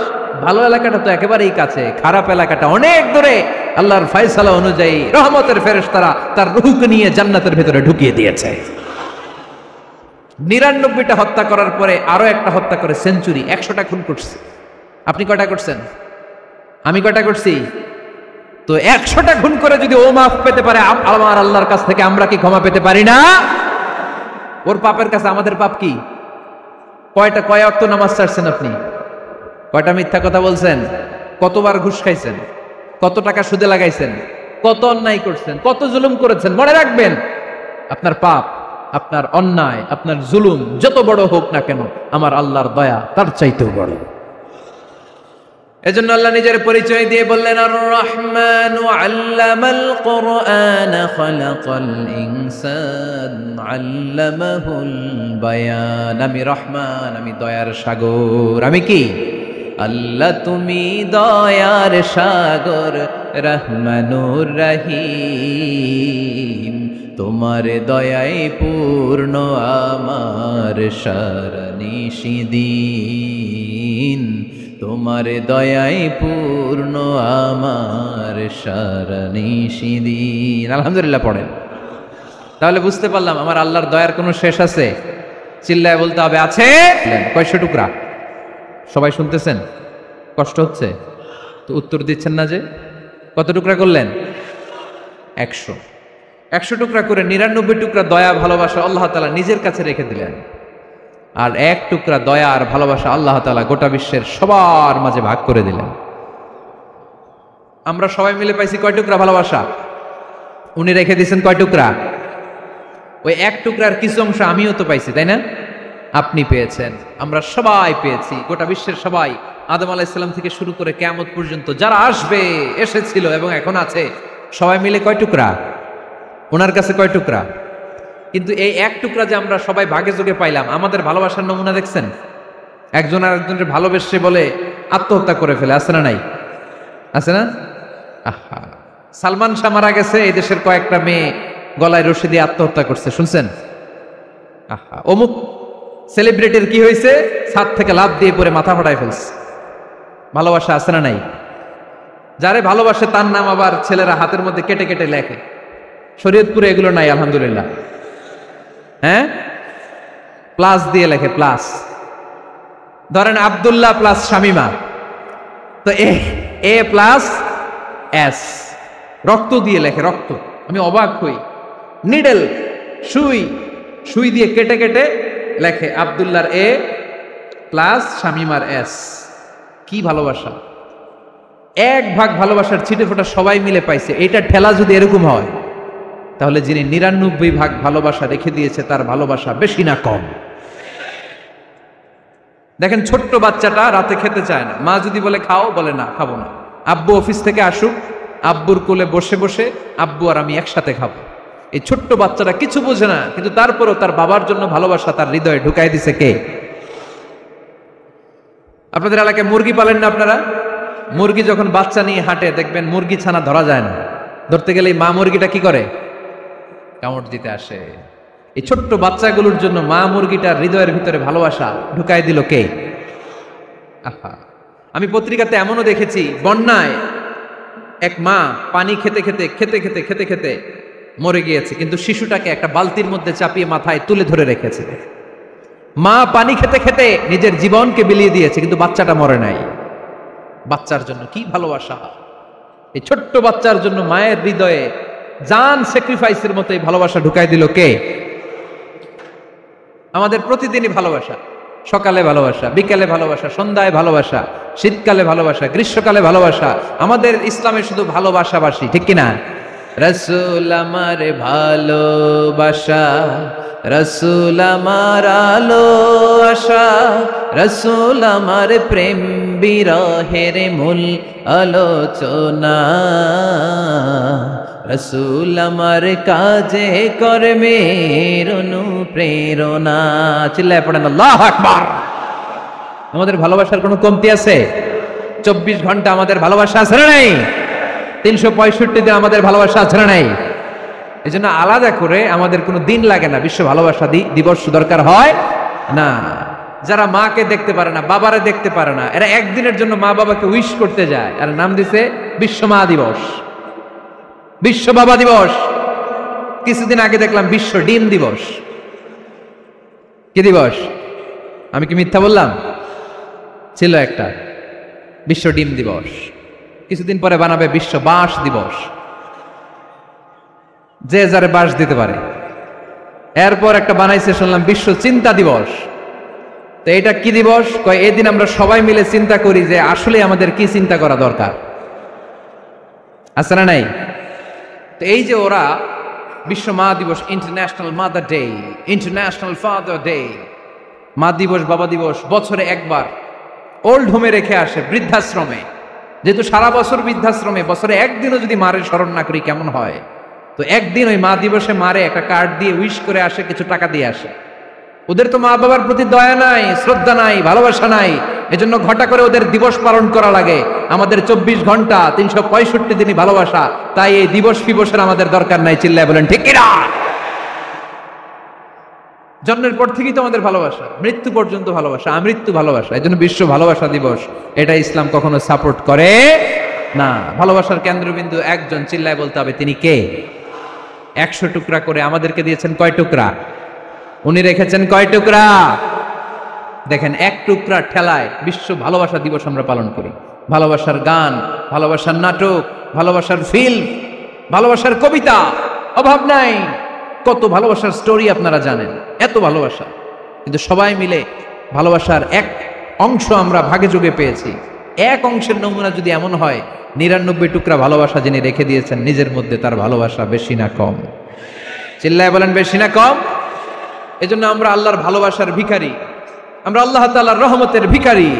ভালো এলাকাটা তো একেবারেই কাছে, খারাপ এলাকাটা অনেক দূরে। আল্লাহর ফয়সালা অনুযায়ী রহমতের ফেরেশতারা তার রূহকে নিয়ে জান্নাতের ভেতরে ঢুকিয়ে দিয়েছে। ৯৯টা হত্যা করার পরে আরো একটা হত্যা করে সেঞ্চুরি, 100টা খুন করছে। আপনি কয়টা করছেন? আমি কয়টা করছি? তো 100টা খুন করে যদি ও মাফ পেতে পারে আমার আল্লাহর কাছ থেকে, আমরা কি ক্ষমা পেতে পারি না? ওর পাপের কাছে আমাদের পাপ কি? কয় ওয়াক্ত নামাজ ছাড়ছেন আপনি? কয়টা মিথ্যা কথা বলছেন? কতবার ঘুষ খাইছেন? কত টাকা সুদে লাগাইছেন? কত অন্যায় করছেন? কত জুলুম করেছেন? মনে রাখবেন, আপনার পাপ, আপনার অন্যায়, আপনার জুলুম যত বড় হোক না কেন, আমার আল্লাহর দয়া তার চাইতেও বড়। এজন্য আল্লাহ নিজের পরিচয় দিয়ে বললেন, আর রহমানু আল্লামাল কুরআন খালাকাল ইনসান আল্লামাহুল বায়ান। আমি রহমান, আমি দয়ার সাগর। আমি কি? আল্লাহ তুমি দয়ার সাগর, রহমানুর রহিম, তোমার দয়ায় পূর্ণ আমার সারানিশিদিন, তোমার দয়ায় পূর্ণ আমার সারানিশিদিন। আলহামদুলিল্লাহ পড়েন। তাহলে বুঝতে পারলাম আমার আল্লাহর দয়ার কোনো শেষ আছে? চিল্লায় বলতে হবে, আছে। কয়শো টুকরা? সবাই শুনতেছেন? কষ্ট হচ্ছে তো উত্তর দিচ্ছেন না যে? কত টুকরা করলেন? 100। 100 টুকরা করে 99 টুকরা দয়া ভালোবাসা আল্লাহ তাআলা নিজের কাছে রেখে দিলেন। আর এক টুকরা দয়া আর ভালোবাসা আল্লাহ তাআলা গোটা বিশ্বের সবার মাঝে ভাগ করে দিলেন। আমরা সবাই মিলে পাইছি কয় টুকরা ভালোবাসা? উনি রেখে দিয়েছেন কয় টুকরা? ওই এক টুকরার কিছু অংশ আমিও তো পাইছি, তাই না? আপনি পেয়েছেন, আমরা সবাই পেয়েছি, গোটা বিশ্বের সবাই, আদম আলাইহিস সালাম থেকে শুরু করে কিয়ামত পর্যন্ত যারা আসবে, এসেছিল এবং এখন আছে, সবাই মিলে কয় টুকরা? ওনার কাছে কয় টুকরা? কিন্তু এই এক টুকরা যে আমরা সবাই ভাগে যোগে পাইলাম, আমাদের ভালোবাসার নমুনা দেখছেন? একজন আর একজনের ভালোবেসে বলে আত্মহত্যা করে ফেলে, আছে না নাই? আছে না? আহা, সালমান শাহ মারা গেছে, এই দেশের কয়েকটা মেয়ে গলায় রশি দিয়ে আত্মহত্যা করছে, শুনছেন? আহা, অমুক সেলিব্রিটির কি হয়েছে, ছাদ থেকে লাফ দিয়ে পরে মাথা ফাটায় ফেলছে। ভালোবাসা আছে না নাই? যারে ভালোবাসে তার নাম আবার ছেলেরা হাতের মধ্যে কেটে কেটে লেখে। শরীয়তপুরে এগুলো নাই আলহামদুলিল্লাহ। হ্যাঁ, প্লাস দিয়ে লেখে, প্লাস। ধরেন আব্দুল্লাহ প্লাস শামিমা, তো এ প্লাস এস, রক্ত দিয়ে লেখে, রক্ত। আমি অবাক হই, নিডেল, সুই, সুই দিয়ে কেটে কেটে লেখে আব্দুল্লাহর এ প্লাস শামিমার এস। কি ভালোবাসা! এক ভাগ ভালোবাসার ছিটে ফোটা সবাই মিলে পাইছে। এটা ঠেলা যদি এরকম হয়, তাহলে যিনি ৯৯ ভাগ ভালোবাসা রেখে দিয়েছে তার ভালোবাসা বেশি না কম? দেখেন, ছোট্ট বাচ্চাটা রাতে খেতে চায় না, মা যদি বলে খাও, বলে না, খাবো না। আব্বু অফিস থেকে আসুক, আব্বুর কোলে বসে বসে আব্বু আর আমি একসাথে খাবো। এই ছোট্ট বাচ্চাটা কিছু বোঝে না, কিন্তু তারপরও তার বাবার জন্য ভালোবাসা তার হৃদয়ে ঢুকাই দিছে কে? আপনাদের এলাকায় মুরগি পালেন না আপনারা? মুরগি যখন বাচ্চা নিয়ে হাঁটে, দেখবেন মুরগি ছানা ধরা যায় না, ধরতে গেলে মা মুরগিটা কি করে? কামড় দিতে আসে। এই ছোট্ট বাচ্চাগুলোর জন্য মা মুরগিটার হৃদয়ের ভিতরে ভালোবাসা ঢুকাই দিল কে? আহা, আমি পত্রিকাতে এমনও দেখেছি, বন্যায় এক মা পানি খেতে খেতে খেতে খেতে খেতে খেতে মরে গিয়েছে, কিন্তু শিশুটাকে একটা বালতির মধ্যে চাপিয়ে মাথায় তুলে ধরে রেখেছে। মা পানি খেতে খেতে নিজের জীবনকে বিলিয়ে দিয়েছে, কিন্তু বাচ্চাটা মরে নাই। বাচ্চার জন্য কি ভালোবাসা! এই ছোট্ট বাচ্চার জন্য মায়ের হৃদয়ে জান স্যাক্রিফাইসের মতো এই ভালোবাসা ঢুকাই দিল কে? আমাদের প্রতিদিনই ভালোবাসা, সকালে ভালোবাসা, বিকালে ভালোবাসা, সন্ধ্যায় ভালোবাসা, শীতকালে ভালোবাসা, গ্রীষ্মকালে ভালোবাসা। আমাদের ইসলামে শুধু ভালোবাসাবাসী, ঠিক কিনা? রাসূল আমার ভালোবাসা, রাসূল আমার আলো আশা, রাসূল আমার প্রেম বিরহের মূল আলোচনা, রাসূল আমার কাজে কর্মের অনুপ্রেরণা। চিল্লায় পড়েন আল্লাহু আকবার। আমাদের ভালোবাসার কোনো কমতি আছে? 24 ঘন্টা আমাদের ভালোবাসা আছে না নাই? 365 দিন আমাদের ভালোবাসা আছে না নাই? এই জন্য আলাদা করে আমাদের কোনো দিন লাগে না, বিশ্ব ভালোবাসা দিবস দরকার হয় না। যারা মাকে দেখতে পারে না, বাবারে দেখতে পারে না, এরা একদিনের জন্য মা বাবাকে উইশ করতে যায়, আর নাম দিছে বিশ্ব মা দিবস, বিশ্ব বাবা দিবস। কিছুদিন আগে দেখলাম বিশ্ব ডিম দিবস। কি দিবস? আমি কি মিথ্যা বললাম? ছিল একটা বিশ্ব ডিম দিবস। কিছুদিন পরে বানাবে বিশ্ব বাঁশ দিবস, যে যারে বাঁশ দিতে পারে। এরপর একটা বানাইছে শুনলাম বিশ্ব চিন্তা দিবস। তো এটা কি দিবস? কয় এদিন আমরা সবাই মিলে চিন্তা করি যে আসলে আমাদের কি চিন্তা করা দরকার, আছে না নাই? তো এই যে ওরা বিশ্ব মা দিবস, international mother day, international father day, মা দিবস, বাবা দিবস, বছরে একবার ওল্ড হোমে রেখে আসে, বৃদ্ধাশ্রমে। যেহেতু সারা বছর বৃদ্ধাশ্রমে, বছরে একদিনও যদি মারের স্মরণ না করি কেমন হয়? তো একদিন ওই মা দিবসে মারে একটা কার্ড দিয়ে উইশ করে আসে, কিছু টাকা দিয়ে আসে। ওদের তো মা বাবার প্রতি দয়া নাই, শ্রদ্ধা নাই, ভালোবাসা নাই, এজন্য ঘটা করে ওদের দিবস পালন করা লাগে। আমাদের 24 ঘন্টা 365 দিনই ভালোবাসা, তাই এই দিবস ফিবসের আমাদের দরকার নাই। চিল্লায় বলেন ঠিক কিনা? জন্মের পর থেকেই তো আমাদের ভালোবাসা, মৃত্যু পর্যন্ত ভালোবাসা, আমৃত্যু ভালোবাসা। এই জন্য বিশ্ব ভালোবাসা দিবস, এটা ইসলাম কখনো সাপোর্ট করে না। ভালোবাসার কেন্দ্রবিন্দু একজন, চিল্লায় বলতে হবে তিনি কে? 100 টুকরা করে আমাদেরকে দিয়েছেন কয় টুকরা? উনি রেখেছেন কয় টুকরা? দেখেন, এক টুকরা ঠেলায় বিশ্ব ভালোবাসা দিবস আমরা পালন করি। ভালোবাসার গান, ভালোবাসার নাটক, ভালোবাসার ফিল্ম, ভালোবাসার কবিতা, অভাব নাই। কত ভালোবাসার স্টোরি আপনারা জানেন, এত ভালোবাসা। কিন্তু সবাই মিলে ভালোবাসার এক অংশ আমরা ভাগে যোগে পেয়েছি। এক অংশের নমুনা যদি এমন হয়, 99 টুকরা ভালোবাসা যিনি রেখে দিয়েছেন নিজের মধ্যে, তার ভালোবাসা বেশি না কম? চিল্লায় বলেন বেশি না কম? এজন্য আমরা আল্লাহর ভালোবাসার ভিখারি, আমরা আল্লাহ তাআলার রহমতের ভিখারি।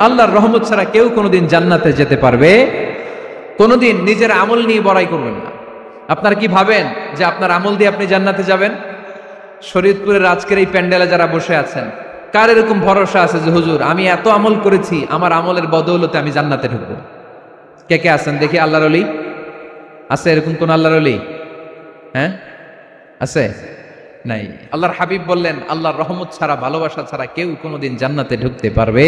আল্লাহর রহমত ছাড়া কেউ কোনোদিন জান্নাতে যেতে পারবে? কোনোদিন নিজের আমল নিয়ে বড়াই করবেন না। আপনারা কি ভাবেন যে আপনার আমল দিয়ে আপনি জান্নাতে যাবেন? শরীয়তপুরের আজকের এই প্যান্ডেলে যারা বসে আছেন, কার এরকম ভরসা আছে যে হুজুর আমি এত আমল করেছি, আমার আমলের বদৌলতে আমি জান্নাতে ঢুকবো? কে কে আছেন দেখি? আল্লাহর ওলি আছে? এরকম কোন আল্লাহর ওলি? হ্যাঁ আছে? নাই। আল্লাহর হাবিব বললেন আল্লাহর রহমত ছাড়া, ভালোবাসা ছাড়া কেউ কোনোদিন জান্নাতে ঢুকতে পারবে?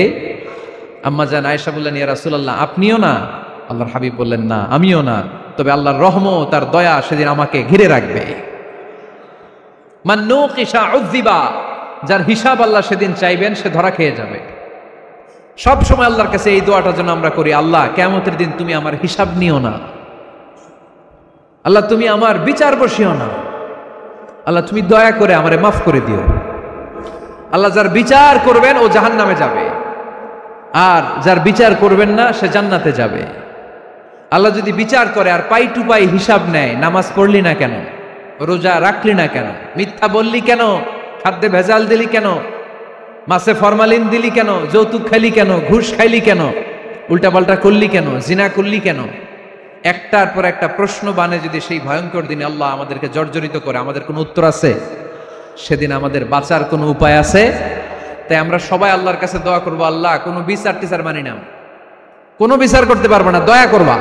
আম্মা জান আয়েশা বললেন, ইয়া রাসূলুল্লাহ আপনিও না? আল্লাহর হাবিব বললেন, না আমিও না, তবে আল্লাহর রহমত তার দয়া সেদিন আমাকে ঘিরে রাখবে। মান নুকিশা উযিবা, যার হিসাব আল্লাহ সেদিন চাইবেন সে ধরা খেয়ে যাবে। সব সময় আল্লাহর কাছে এই দোয়াটা যেন আমরা করি, আল্লাহ কিয়ামতের দিন তুমি আমার হিসাব নিও না, আল্লাহ তুমি আমার বিচার বসিও না, আল্লাহ তুমি দয়া করে আমারে মাফ করে দিও। আল্লাহ যার বিচার করবেন ও জাহান্নামে যাবে, আর যার বিচার করবেন না সে জান্নাতে যাবে। আল্লাহ যদি বিচার করে আর পাই টু পাই হিসাব নেয়, নামাজ পড়লি না কেন, রোজা রাখলি না কেন, মিথ্যা বললি কেন, খাদ্যে ভেজাল দিলি কেন, মাছে ফরমালিন দিলি কেন, যৌতুক খাইলি কেন, ঘুষ খাইলি কেন, উল্টাপাল্টা করলি কেন, জিনা করলি কেন, একটার পর একটা প্রশ্ন বানে যদি সেই ভয়ঙ্কর দিনে আল্লাহ আমাদেরকে জর্জরিত করে, আমাদের কোনো উত্তর আছে? সেদিন আমাদের বাঁচার কোনো উপায় আছে? তাই আমরা সবাই আল্লাহর কাছে দোয়া করবো, আল্লাহ কোনো বিচার টিচার মানি না, কোনো বিচার করতে পারবো না, দয়া করবা।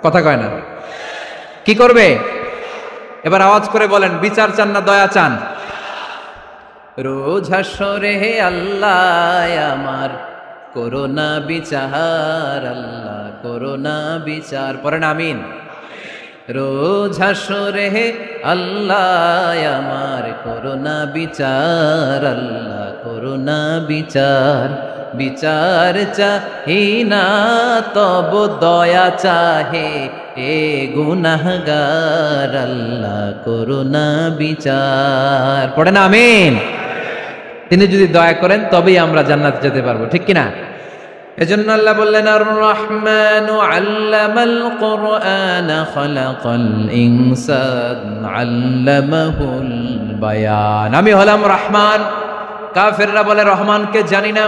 কথা কয় না? কি করবে? এবার আওয়াজ করে বলেন, বিচার চান না দয়া চান? রোজ হাসরে হে আল্লাহ আমার করোনা বিচার, আল্লাহ করোনা বিচার, পড়েন আমিন। রোজ হাসরে হে আল্লাহ আমার করোনা বিচার, আল্লাহ করোনা বিচার, বিচার চাহি না তব দয়া চাহে এ গুনাহগার, আল্লাহ করোনা বিচার, পড়েন আমিন। তিনি যদি দয়া করেন তবেই আমরা জান্নাতে যেতে পারবো, ঠিক কিনা? এজন্য আল্লাহ বললেন, আর রহমানু আল্লামাল কুরআন খালাকাল ইনসান আল্লামাহুল বায়ান। আমি হলাম রহমান। কাফেররা বলে রহমানকে জানি না,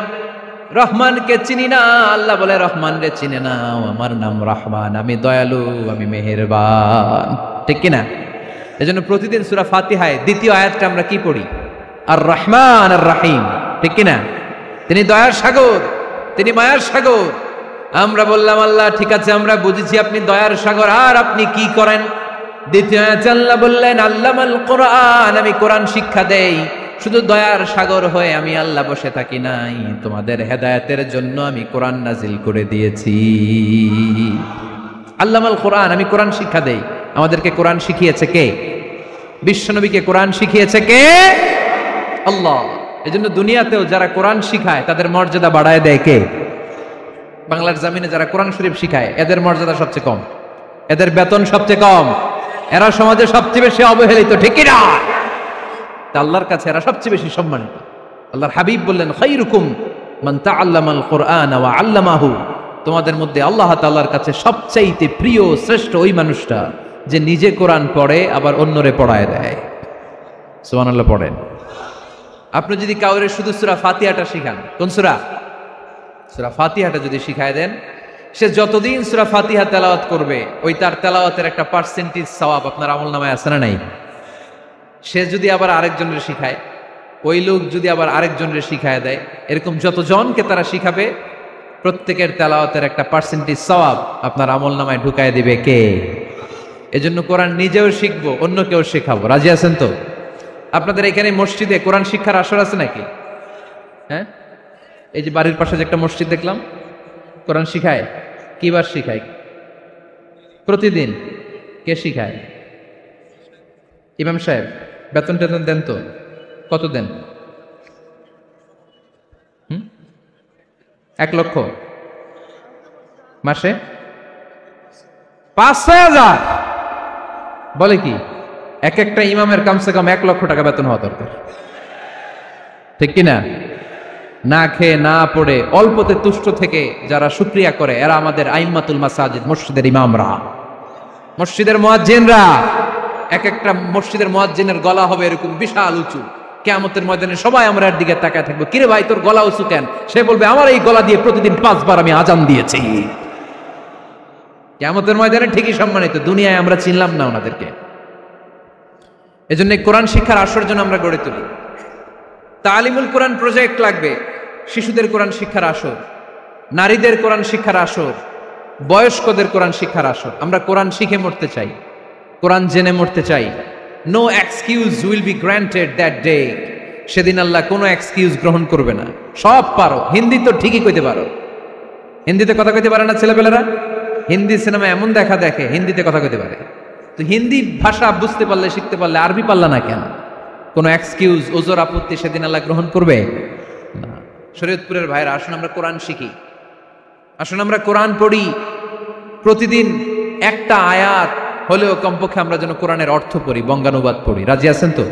রহমানকে চিনি না। আল্লাহ বলে রহমান রে চিনে না, আমার নাম রহমান, আমি দয়ালু, আমি মেহেরবান, ঠিক কিনা? এজন্য প্রতিদিন সূরা ফাতিহায় দ্বিতীয় আয়াতটা আমরা কি পড়ি? আর রহমান আর রাহিম, ঠিক কিনা? তিনি দয়ার সাগর, তিনি মায়ার সাগর। আমরা বললাম আল্লাহ ঠিক আছে, আমরা বুঝেছি আপনি দয়ার সাগর, আর আপনি কি করেন? দ্বিতীয় আয়াতে আল্লাহ বললেন আল্লামাল কোরআন, আমি কোরআন শিক্ষা দেই। শুধু দয়ার সাগর হয়ে আমি আল্লাহ বসে থাকি নাই, তোমাদের হেদায়েতের জন্য আমি কোরআন নাজিল করে দিয়েছি। আল্লামাল কোরআন, আমি কোরআন শিক্ষা দেই। আমাদেরকে কোরআন শিখিয়েছে কে? বিশ্বনবীকে কোরআন শিখিয়েছে কে? আল্লাহ। এজন্য দুনিয়াতেও যারা কোরআন শিখায় তাদের মর্যাদা বাড়ায় দেয় কে? বাংলার জমিনে যারা কোরআন শরীফ শিখায় এদের মর্যাদা সবচেয়ে কম, এদের বেতন সবচেয়ে কম, এরা সমাজে সবচেয়ে বেশি অবহেলিত, ঠিক কিনা? আল্লাহর কাছে এরা সবচেয়ে বেশি সম্মানিত। আল্লাহর হাবিব বললেন, খায়রুকুম মান তাআল্লামাল কুরআন ওয়া আল্লামাহু, তোমাদের মধ্যে আল্লাহ তাআলার কাছে সবচাইতে প্রিয় শ্রেষ্ঠ ওই মানুষটা যে নিজে কোরআন পড়ে আবার অন্যরে পড়ায় দেয়। সুবহানাল্লাহ পড়েন। আপনি যদি কাউরে শুধু সূরা ফাতিহাটা শিখান, কোন সূরা? সূরা ফাতিহাটা যদি শিখায় দেন, সে যতদিন সূরা ফাতিহা তেলাওয়াত করবে ওই তার তেলাওয়াতের একটা পার্সেন্টেজ সওয়াব আপনার আমলনামায় আছে না নাই? সে যদি আবার আরেকজনের শিখায়, ওই লোক যদি আবার আরেকজনের শিখায় দেয়, এরকম যতজনকে তারা শিখাবে প্রত্যেকের তেলাওয়াতের একটা পার্সেন্টেজ সওয়াব আপনার আমলনামায় ঢুকায় দিবে কে? এজন্য কোরআন নিজেও শিখবো, অন্যকেও শেখাবো। রাজি আছেন তো? আপনাদের এখানে মসজিদে কোরআন শিক্ষার আসর আছে নাকি? হ্যাঁ, এই যে বাড়ির পাশে যে একটা মসজিদ দেখলাম, কোরআন শিখায়। কিবার শিখায়? প্রতিদিন। কে শিখায়? ইমাম সাহেব। বেতন টেতন দেন তো? কত দেন? 1 লক্ষ মাসে? 5-6 হাজার? বলে কি? এক একটা ইমামের কমসে কম 1 লক্ষ টাকা বেতন হওয়া দরকার। ঠিক কিনা? না খেয়ে না পড়ে অল্পতে তুষ্ট থেকে যারা শুকরিয়া করে এরা আমাদের আইম্মাতুল মাসাজিদ, মসজিদের ইমামরা, মসজিদের মুয়াজ্জিনরা। এক একটা মসজিদের মুয়াজ্জিনের গলা হবে এরকম বিশাল উঁচু। কিয়ামতের ময়দানে সবাই আমরা এর দিকে তাকায় থাকবো, কিরে ভাই তোর গলা উঁচু কেন? সে বলবে আমার এই গলা দিয়ে প্রতিদিন 5 বার আমি আজান দিয়েছি। কিয়ামতের ময়দানে ঠিকই সম্মানিত, দুনিয়ায় আমরা চিনলাম না ওনাদেরকে। এজন্য কোরআন শিক্ষার আসর জন্য আমরা গড়ে তুলি। তালিমুল কোরআন প্রজেক্ট লাগবে, শিশুদের কোরআন শিক্ষার আসর, নারীদের কোরআন শিক্ষার আসর, বয়স্কদের কোরআন শিক্ষার আসর। আমরা কোরআন শিখে মরতে চাই, কোরআন জেনে মরতে চাই। No excuse will be granted that day. সেদিন আল্লাহ কোনো এক্সকিউজ গ্রহণ করবে না। সব পারো, হিন্দি তো ঠিকই কইতে পারো। হিন্দিতে কথা কইতে পারে না ছেলেপেলেরা? হিন্দি সিনেমা এমন দেখা দেখে হিন্দিতে কথা কইতে পারে। তো হিন্দি ভাষা বুঝতে পারলে, শিখতে পারলে আরবি পারলা না কেন? কোনো এক্সকিউজ, ওজর, আপত্তি সেদিন আল্লাহ গ্রহণ করবে না। শরীয়তপুরের ভাইরা, আসুন আমরা কোরআন শিখি, আসুন আমরা কোরআন পড়ি। প্রতিদিন একটা আয়াত হলেও কমপক্ষে আমরা যেন কোরআনের অর্থ পড়ি, বঙ্গানুবাদ পড়ি। রাজি আছেন তো?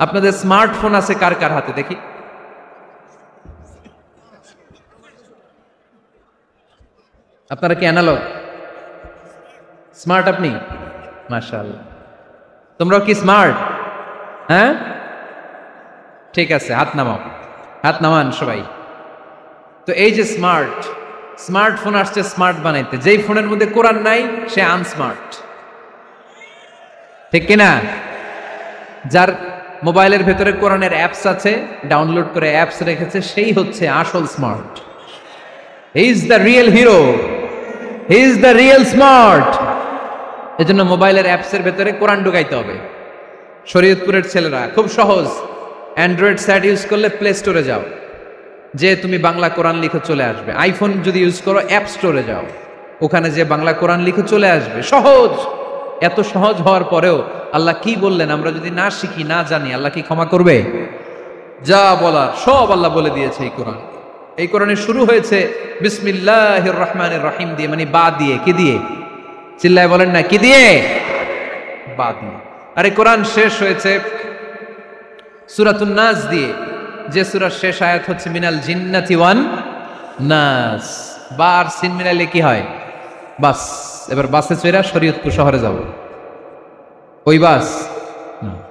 আপনাদের স্মার্টফোন আছে কার কার হাতে দেখি? আপনারা কি অ্যানালগ? স্মার্ট আপনি? মাশাআল্লাহ। তোমরাও কি স্মার্ট? হ্যাঁ, ঠিক আছে, হাত নামাও, হাত নামান সবাই। তো এই যে স্মার্টফোন আসছে স্মার্ট বানাইতে, যেই ফোনের মধ্যে কোরআন নাই সে আনস্মার্ট, ঠিক কিনা? যার মোবাইলের ভেতরে কোরআনের অ্যাপস আছে, ডাউনলোড করে অ্যাপস রেখেছে, সেই হচ্ছে আসল smart. He is the real hero, he is the real smart. এজন্য মোবাইলের অ্যাপসের ভেতরে কোরআন ঢুকাইতে হবে। শরীয়তপুরের ছেলেরা খুব সহজ, অ্যান্ড্রয়েড সেট ইউজ করলে প্লে স্টোরে যাও, যে তুমি বাংলা কোরআন লিখে চলে আসবে। আইফোন যদি ইউজ করো অ্যাপ স্টোরে যাও, ওখানে যে বাংলা কোরআন লিখে চলে আসবে। সহজ। এত সহজ হওয়ার পরেও আল্লাহ কি বললেন আমরা যদি না শিখি, না জানি, আল্লাহ কি ক্ষমা করবে? যা বলার সব আল্লাহ বলে দিয়েছে এই কোরআন। এই কোরআনের শুরু হয়েছে বিসমিল্লাহির রহমানির রহিম দিয়ে, মানে বা দিয়ে। কি দিয়ে? চিল্লায় বলেন না, কি দিয়ে? বা দিয়ে। আর এই কোরআন শেষ হয়েছে সূরাতুন নাস দিয়ে, যে সূরার শেষ আয়াত হচ্ছে মিনাল জিন্নাতি ওয়ান নাস। বা আর সিন মিলাইলে কি হয়? বাস। এবার বাসে চড়া শরীয়তপুর শহরে যাব। ওই বাস?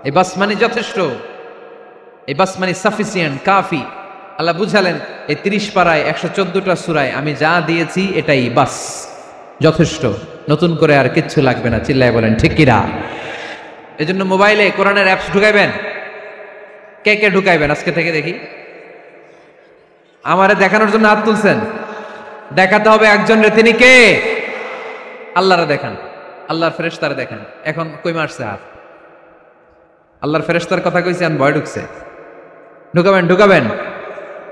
এই বাস মানে যথেষ্ট, এই বাস মানে সাফিসিয়েন্ট, কাফি। আল্লাহ বুঝালেন এই 30 পারায় 114টা সূরায় আমি যা দিয়েছি এটাই বাস, যথেষ্ট। নতুন করে আর কিচ্ছু লাগবে না। চিল্লায় বলেন ঠিক কিনা? এজন্য মোবাইলে কোরআনের অ্যাপস ঢুকাইবেন। কে কে ঢুকাইবেন আজকে থেকে দেখি? আমারে দেখানোর জন্য হাত তুলছেন? দেখাতে হবে একজনের, তিনি কে? আল্লাহরে দেখান, আল্লাহর ফেরেশতারে দেখান। এখন কই মারছে হাত? আল্লাহর ফেরেশতার কথা কইছি, আর ভয় ঢুকছে। ঢুকাবেন ঢুকাবেন।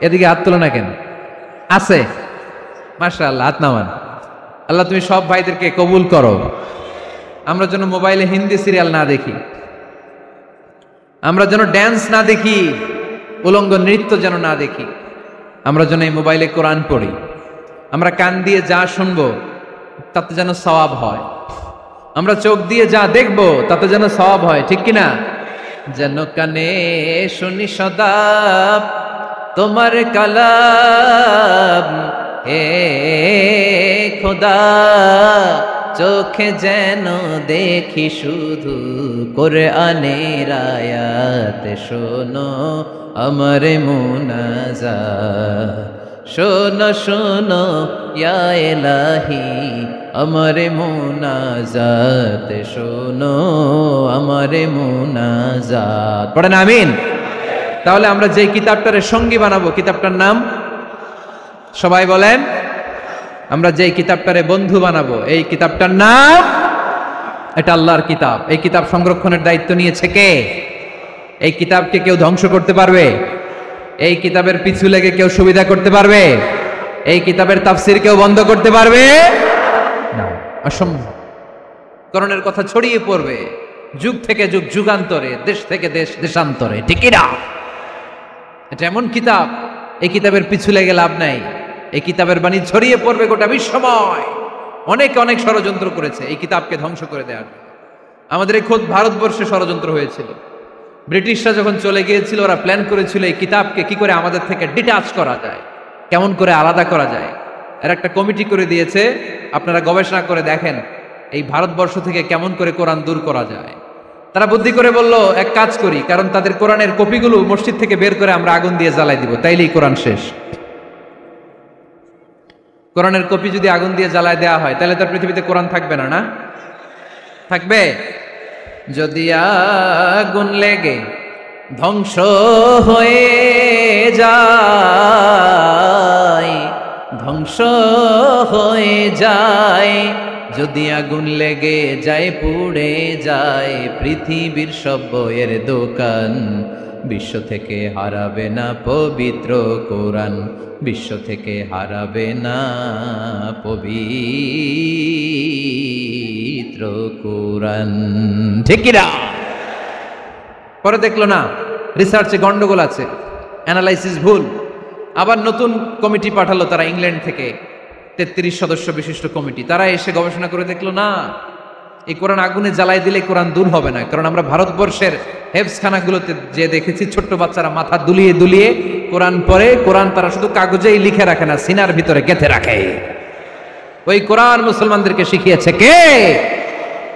এদিকে হাত তুলো না কেন? আছে? মাশাআল্লাহ, হাত নামান। আল্লাহ তুমি সব ভাইদেরকে কবুল করো। আমরা যেন মোবাইলে হিন্দি সিরিয়াল না দেখি, আমরা যেন ড্যান্স না দেখি, উলঙ্গ নৃত্য যেন না দেখি। আমরা যেন এই মোবাইলে কোরআন পড়ি। আমরা কান দিয়ে যা শুনবো তাতে যেন সওয়াব হয়। আমরা চোখ দিয়ে যা দেখবো তাতে যেন সওয়াব হয়, ঠিক কিনা? যেন কানে শুনি সদা তোমার কালাম, হে খোদা চোখে যেন দেখি শুধু কোরআনের আয়াত। শোনো আমার মুনাজাত, শোনো শোনো ইয়া ইলাহি আমার মুনাজাত, শোনো আমার মুনাজাত। পড়েন আমিন। তাহলে আমরা যে কিতাবটারে সঙ্গী বানাবো, কিতাবটার নাম সবাই বলেন। আমরা যে কিতাবটারে বন্ধু বানাবো, এই কিতাবটার নাম, এটা আল্লাহর কিতাব। এই কিতাব সংরক্ষণের দায়িত্ব নিয়েছে কে? এই কিতাবকে কেউ ধ্বংস করতে পারবে? এই কিতাবের পিছু লেগে কেউ সুবিধা করতে পারবে? এই কিতাবের তাফসির কেউ বন্ধ করতে পারবে না, অসম্ভব। করণের কথা ছড়িয়ে পড়বে যুগ থেকে যুগ, যুগান্তরে, দেশ থেকে দেশ, দেশান্তরে, ঠিক না? এটা এমন কিতাব, এই কিতাবের পিছু লেগে লাভ নাই। এই কিতাবের বাণী ছড়িয়ে পড়বে গোটা বিশ্বময়। অনেকে অনেক ষড়যন্ত্র করেছে এই কিতাবকে ধ্বংস করে দেওয়ার। আমাদের এই খোদ ভারতবর্ষে ষড়যন্ত্র হয়েছিল। ব্রিটিশরা যখন চলে গিয়েছিল ওরা প্ল্যান করেছিল এই কিতাবকে কি করে আমাদের থেকে ডিটাচ করা যায়, কেমন করে আলাদা করা যায়। এর একটা কমিটি করে দিয়েছে, আপনারা গবেষণা করে দেখেন এই ভারতবর্ষ থেকে কেমন করে কোরআন দূর করা যায়। তারা বুদ্ধি করে বলল এক কাজ করি, কারণ তাদের কোরআনের কপিগুলো মসজিদ থেকে বের করে আমরা আগুন দিয়ে জ্বালাই দিব, তাইলেই কোরআন শেষ। কোরআনের কপি যদি আগুন দিয়ে জ্বালায় দেওয়া হয় তাহলে তার পৃথিবীতে কোরআন থাকবে না, না থাকবে? যদি আগুন লেগে ধ্বংস হয়ে যায়, ধ্বংস হয়ে যায়, যদি আগুন লেগে যায় পুড়ে যায় পৃথিবীর সব বইয়ের দোকান, বিশ্ব থেকে হারাবে না পবিত্র কোরআন, বিশ্ব থেকে হারাবে না পবিত্র কোরআন। ঠিক কি না? পরে দেখলো না রিসার্চে গন্ডগোল আছে, অ্যানালাইসিস ভুল, আবার নতুন কমিটি পাঠালো তারা ইংল্যান্ড থেকে, 33 সদস্য বিশিষ্ট কমিটি। তারা এসে গবেষণা করে দেখলো না, এই কোরআন আগুনে জ্বালাই দিলে কোরআন দূর হবে না। কারণ আমরা ভারতবর্ষের হেফজখানাগুলোতে যে দেখেছি ছোট্ট বাচ্চারা মাথা দুলিয়ে দুলিয়ে কোরআন পড়ে, কোরআন তারা শুধু কাগজেই লিখে রাখে না, সিনার ভিতরে গেঁথে রাখে। ওই কোরআন মুসলমানদেরকে শিখিয়েছে কে?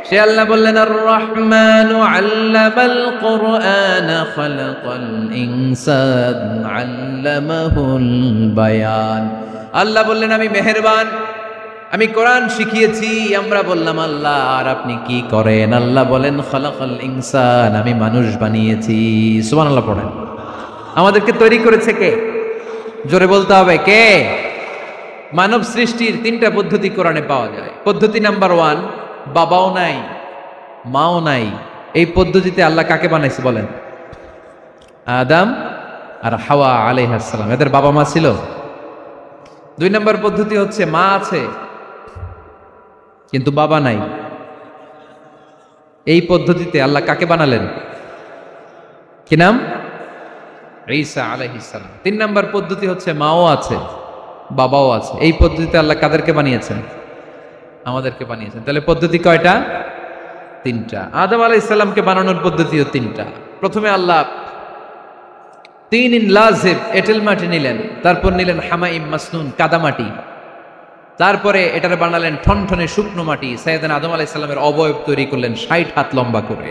সে আল্লাহ বললেন আর রহমানু আল্লামাল কুরআন খালাকাল ইনসান আল্লামাহুল বায়ান। আল্লাহ বললেন আমি মেহেরবান, আমি কোরআন শিখিয়েছি। আমরা বললাম আল্লাহ আর আপনি কি করেন? আল্লাহ বলেন খালাকাল ইনসান, আমি মানুষ বানিয়েছি। সুবহানাল্লাহ পড়েন। আমাদেরকে তৈরি করেছে কে? জোরে বলতে হবে কে? মানব সৃষ্টির 3টা পদ্ধতি কোরআনে পাওয়া যায়। পদ্ধতি নাম্বার 1, বাবাও নাই মাও নাই। এই পদ্ধতিতে আল্লাহ কাকে বানাইছে বলেন? আদম আর হাওয়া আলাইহিস সালাম, এদের বাবা মা ছিল। 2 নম্বর পদ্ধতি হচ্ছে মা আছে কিন্তু বাবা নাই। এই পদ্ধতিতে আল্লাহ কাকে বানালেন? কি নাম? ঈসা আলাইহিস সালাম। 3 নম্বর পদ্ধতি হচ্ছে মাও আছে বাবাও আছে। এই পদ্ধতিতে আল্লাহ কাদেরকে বানিয়েছেন? আমাদেরকে বানিয়েছেন। তাহলে পদ্ধতি কয়টা? 3টা। আদম আলাইহিস সালামকে বানানোর পদ্ধতিও 3টা। প্রথমে আল্লাহ 3 লাজিব এঁটেল মাটি নিলেন, তারপর নিলেন হামাইম মাসনুন কাদামাটি, তারপরে এটার বানালেন ঠনঠনে শুকনো মাটি। সাইয়েদনা আদম আলাইহিস সালামের অবয়ব তৈরি করলেন 60 হাত লম্বা করে।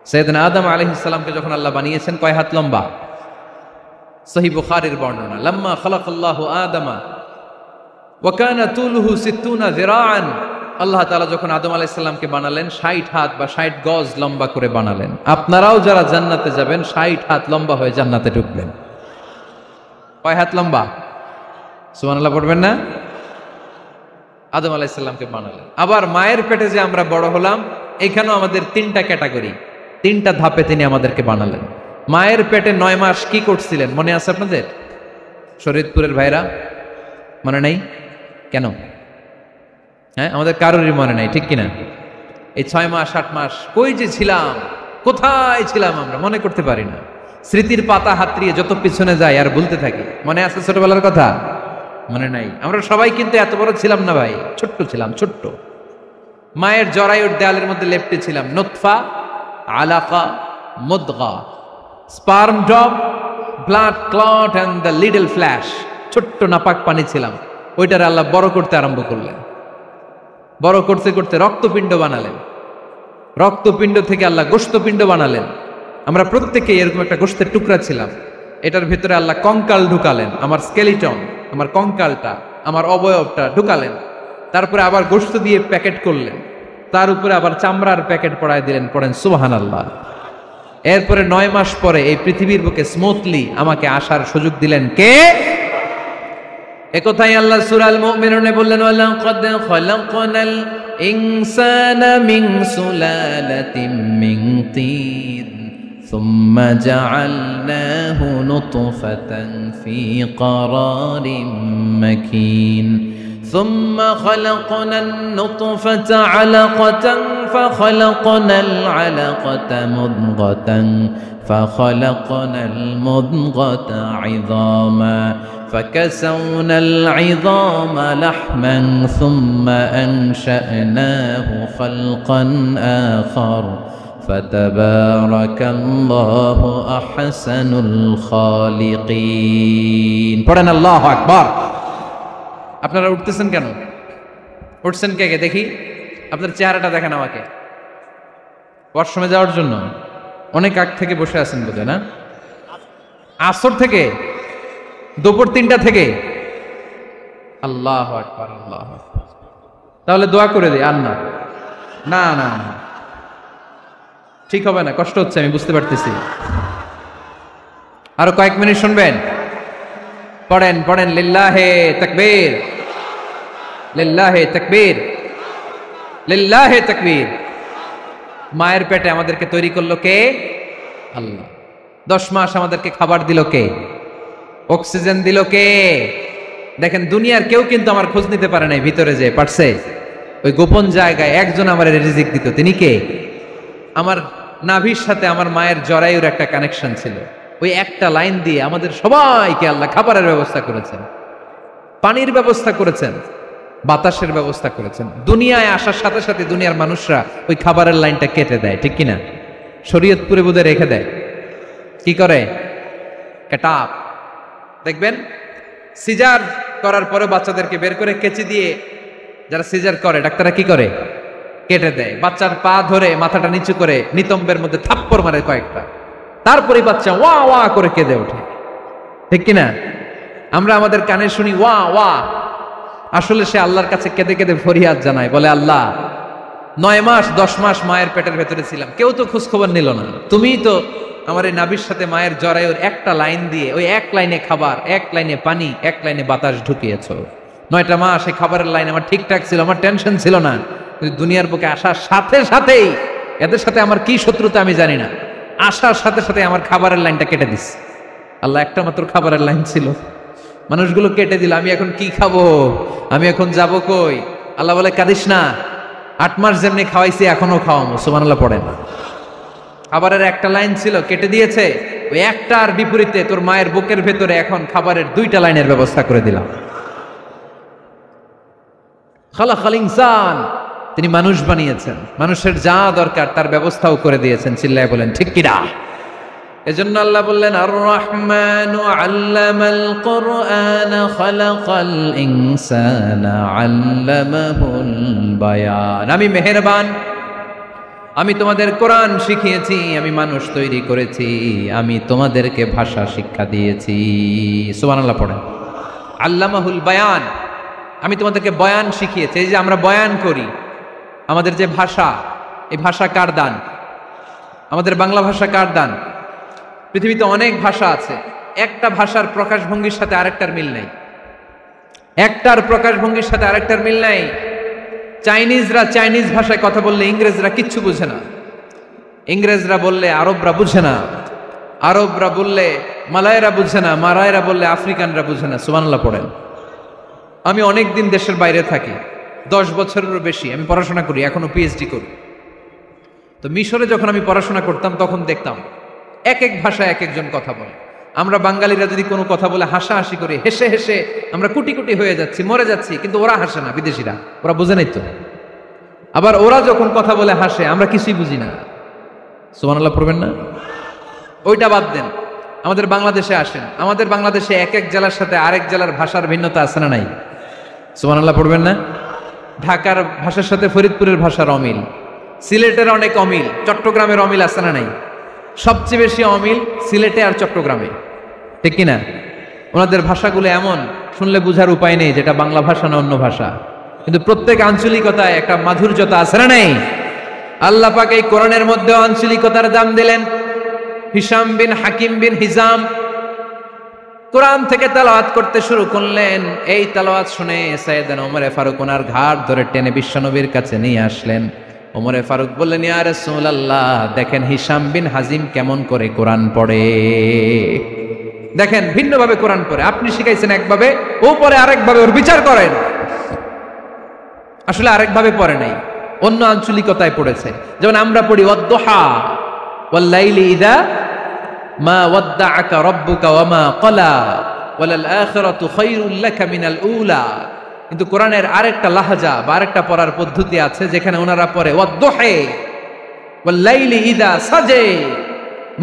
সাইয়েদনা আদম আলাইহিস সালামকে যখন আল্লাহ বানিয়েছেন কয় হাত লম্বা? সহিহ বুখারীর বর্ণনা, লাম্মা খালাকাল্লাহু আদামা ওয়া কানা তুলুহু 60 যিরাআন। আল্লাহ তাআলা যখন আদম আলাইহিস সালামকে বানালেন 60 হাত বা 60 গজ লম্বা করে বানালেন। আপনারাও যারা জান্নাতে যাবেন 60 হাত লম্বা হয়ে জান্নাতে ঢুকবেন। কয় হাত লম্বা? সুবহানাল্লাহ পড়বেন না? আদম আলাইহিস সালামকে বানালেন। আবার মায়ের পেটে যে আমরা বড় হলাম, এখানেও আমাদের 3টা ক্যাটাগরি, 3টা ধাপে তিনি আমাদেরকে বানালেন। মায়ের পেটে 9 মাস কি করছিলেন মনে আছে আপনাদের? শরীয়তপুরের ভাইরা মনে নাই কেন? হ্যাঁ, আমাদের কারোরই মনে নাই, ঠিক কিনা? এই 6 মাস 8 মাস কই যে ছিলাম, কোথায় ছিলাম আমরা মনে করতে পারি না। স্মৃতির পাতা হাতড়িয়ে যত পিছনে যায় আর ভুলতে থাকি। মনে আছে ছোটবেলার কথা? মনে নাই। আমরা সবাই কিন্তু এত বড় ছিলাম না ভাই, ছোট্ট ছিলাম, ছোট্ট। মায়ের জরায়ুর দেয়ালের মধ্যে লেপ্টে ছিলাম। নুতফা, আলাকা, মুদগা, sperm drop, blood clot and the little flesh. ছোট্ট নাপাক পানি ছিলাম। ওইটার আল্লাহ বড় করতে আরম্ভ করলেন। বড় করতে করতে রক্তপিণ্ড বানালেন। রক্তপিণ্ড থেকে আল্লাহ গোশতপিণ্ড বানালেন। আমরা প্রত্যেকে এরকম একটা গোশতের টুকরা ছিলাম। এটার ভিতরে আল্লাহ কঙ্কাল ঢুকালেন, আমার স্কেলিটন, আমার কঙ্কালটা, আমার অবয়বটা ঢুকালেন। তারপরে আবার গোশত দিয়ে প্যাকেট করলেন, তার উপরে আবার চামড়ার প্যাকেট পড়ায় দিলেন। পড়েন সুবহানাল্লাহ। এরপরে 9 মাস পরে এই পৃথিবীর বুকে স্মুথলি আমাকে আসার সুযোগ দিলেন কে? একথাই আল্লাহ সূরা আল মুমিনুনে বললেন, ওয়ালাকাদ খালাকনাল ইনসানা মিন সুলালাতিন মিন তিন সুম্মা জাআলনাহু নুতফাতান ফি ক্বারারিন মাকিন সুম্মা খালাকনান নুতফাতা আলাকাতান ফাখালাকনাল আলাকাতা মুদগাতান ফাখালাকনাল মুদগাতা ইযামা فكسونا العظام لحما ثم أنشأناه خلقا آخر ফাতাবারাকাল্লাহু আহসানুল খালিকিন। পড়েন আল্লাহু আকবার। আপনারা উঠতেছেন কেন? উঠছেন কে কে দেখি? আপনার চেহারাটা দেখেন আমাকে। ওয়াশরুমে যাওয়ার জন্য অনেক আগ থেকে বসে আছেন বোধহয়, না? আসর থেকে, দুপুর 3টা থেকে। আল্লাহু আকবার, আল্লাহু আকবার। তাহলে দোয়া করে দিই। আর না না না না, ঠিক হবে না, কষ্ট হচ্ছে, আমি বুঝতে পারতেছি। আরো কয়েক মিনিট শুনবেন। পড়েন পড়েন, লিল্লাহে তাকবীর, লিল্লাহে তাকবীর, লিল্লাহে তাকবীর। মায়ের পেটে আমাদেরকে তৈরি করলো কে? আল্লাহ। 10 মাস আমাদেরকে খাবার দিল কে? অক্সিজেন দিল কে? দেখেন, দুনিয়ার কেউ কিন্তু আমার খোঁজ নিতে পারে নাই ভিতরে, যে পারছে ওই গোপন জায়গায় একজন আমার রিজিক দিত। তিনি কে? আমার নাভির সাথে আমার মায়ের জরায়ুর একটা কানেকশন ছিল। ওই একটা লাইন দিয়ে আমাদের সবাইকে আল্লাহ খাবারের ব্যবস্থা করেছেন, পানির ব্যবস্থা করেছেন, বাতাসের ব্যবস্থা করেছেন। দুনিয়ায় আসার সাথে সাথে দুনিয়ার মানুষরা ওই খাবারের লাইনটা কেটে দেয়, ঠিক কিনা? শরীয়তপুরে বোধহয় রেখে দেয়। কি করে? কাটাপ। দেখবেন সিজার করার পরে বাচ্চাদেরকে বের করে কেচি দিয়ে, যারা সিজার করে ডাক্তাররা কি করে? কেটে দেয়। বাচ্চার পা ধরে মাথাটা নিচু করে নিতম্বের মধ্যে থাপ্পড় মারে কয়েকটা, তারপরে বাচ্চা ওয়া ওয়া করে কেঁদে ওঠে, ঠিক কিনা? আমরা আমাদের কানে শুনি ওয়া ওয়া, আসলে সে আল্লাহর কাছে কেঁদে কেঁদে ফরিয়াদ জানায়, বলে আল্লাহ 9 মাস 10 মাস মায়ের পেটের ভেতরে ছিলাম, কেউ তো খোঁজ খবর নিল না, তুমিই তো আমার এই নাভির সাথে মায়ের জরায়ুর একটা লাইন দিয়ে, ওই এক লাইনে খাবার, এক লাইনে পানি, এক লাইনে বাতাস ঢুকিয়েছো। 9টা মাস এই খাবারের লাইন আমার ঠিকঠাক ছিল, আমার টেনশন ছিল না। দুনিয়ার বুকে আসার সাথে সাথেই, এদের সাথে আমার কি শত্রুতা আমি জানি না, আসার সাথে সাথে আমার খাবারের লাইনটা কেটে দিস। আল্লাহ একটা মাত্র খাবারের লাইন ছিল, মানুষগুলো কেটে দিল। আমি এখন কি খাবো? আমি এখন যাব কই? আল্লাহ বলে কাঁদিস না, 8 মাস যেমনি খাওয়াইছি এখনো খাওয়াবো। সুবহানাল্লাহ পড়েন। খাবারের একটা লাইন ছিল, কেটে দিয়েছে। ওই একটার বিপরীতে তোর মায়ের বুকের ভেতরে এখন খাবারের 2টা লাইনের ব্যবস্থা করে দিলাম। খালাকাল ইনসান, তিনি মানুষ বানিয়েছেন, মানুষের যা দরকার তার ব্যবস্থাও করে দিয়েছেন। চিল্লায় বলেন ঠিক কিনা? এজন্য আল্লাহ বললেন আর রহমানু আল্লামাল কুরআন খালাকাল ইনসানা আল্লামাহুল বায়ান। আমি মেহেরবান, আমি তোমাদের কোরআন শিখিয়েছি, আমি মানুষ তৈরি করেছি, আমি তোমাদেরকে ভাষা শিক্ষা দিয়েছি। সুবহানাল্লাহ পড়েন। আল্লামাহুল বায়ান, আমি তোমাদেরকে বয়ান শিখিয়েছি। এই যে আমরা বয়ান করি, আমাদের যে ভাষা, এই ভাষা কার দান? আমাদের বাংলা ভাষা কার দান? পৃথিবীতে অনেক ভাষা আছে, একটা ভাষার প্রকাশভঙ্গির সাথে আরেকটার মিল নাই, একটার প্রকাশভঙ্গির সাথে আরেকটার মিল নাই। চাইনিজরা চাইনিজ ভাষায় কথা বললে ইংরেজরা কিচ্ছু বুঝে না, ইংরেজরা বললে আরবরা বুঝে না, আরবরা বললে মালায়রা বুঝে না, মারায়রা বললে আফ্রিকানরা বুঝে না। সুবহানাল্লাহ পড়েন। আমি অনেক দিন দেশের বাইরে থাকি, 10 বছরেরও বেশি আমি পড়াশোনা করি, এখনো পিএইচডি করি। তো মিশরে যখন আমি পড়াশোনা করতাম তখন দেখতাম এক এক ভাষায় এক একজন কথা বলে। আমরা বাঙালিরা যদি কোনো কথা বলে হাসাহাসি করে, হেসে হেসে আমরা কুটি কুটি হয়ে যাচ্ছি, মরে যাচ্ছি, কিন্তু ওরা হাসে না, বিদেশিরা, ওরা বুঝে নাই তো। আবার ওরা যখন কথা বলে হাসে, আমরা কিছুই বুঝি না। সুবহানাল্লাহ পড়বেন না? ওইটা বাদ দেন, আমাদের বাংলাদেশে আসেন, আমাদের বাংলাদেশে এক এক জেলার সাথে আরেক জেলার ভাষার ভিন্নতা আছে না নাই? সুবহানাল্লাহ পড়বেন না? ঢাকার ভাষার সাথে ফরিদপুরের ভাষার অমিল, সিলেটের অনেক অমিল, চট্টগ্রামের অমিল আছে না নাই? সবচেয়ে বেশি অমিল সিলেটে আর চট্টগ্রামে, ঠিক কিনা? ওনাদের ভাষাগুলো এমন, শুনলে বুঝার উপায় নেই যেটা বাংলা ভাষা না অন্য ভাষা, কিন্তু প্রত্যেক আঞ্চলিকতায় একটা মাধুর্যতা আছে না নাই? আল্লাহ পাক এই কোরআনের মধ্যে আঞ্চলিকতার দাম দিলেন। হিশাম বিন হাকিম বিন হিজাম কোরআন থেকে তেলাওয়াত করতে শুরু করলেন। এই তেলাওয়াত শুনে সাইয়েদনা ওমরে ফারুক ওনার ঘাট ধরে টেনে বিশ্বনবীর কাছে নিয়ে আসলেন। ওমরে ফারুক বললেন, ইয়া রাসূলুল্লাহ, দেখেন হিশাম বিন হাজিম কেমন করে কোরআন পড়ে, দেখেন ভিন্নভাবে কোরআন পড়ে। আপনি শিখাইছেন একভাবে, ও পড়ে আরেকভাবে, ওর বিচার করেন। আসলে আরেকভাবে পড়ে নাই, অন্য আঞ্চলিকতায় পড়েছে। যেমন আমরা পড়ি ওয়াদ-দুহা ওয়াল লাইলি ইযা মা ওয়াদ্দাআকা রাব্বুকা ওয়া মা ক্বালা ওয়ালাল আখিরাতু খায়রুল লাকা মিনাল উলা। কিন্তু কোরআনের আরেকটা লাহাজা বা আরেকটা পড়ার পদ্ধতি আছে যেখানে ওনারা পড়ে ওয়াদ-দুহা, ওয়াল্লাইলি ইযা সাজে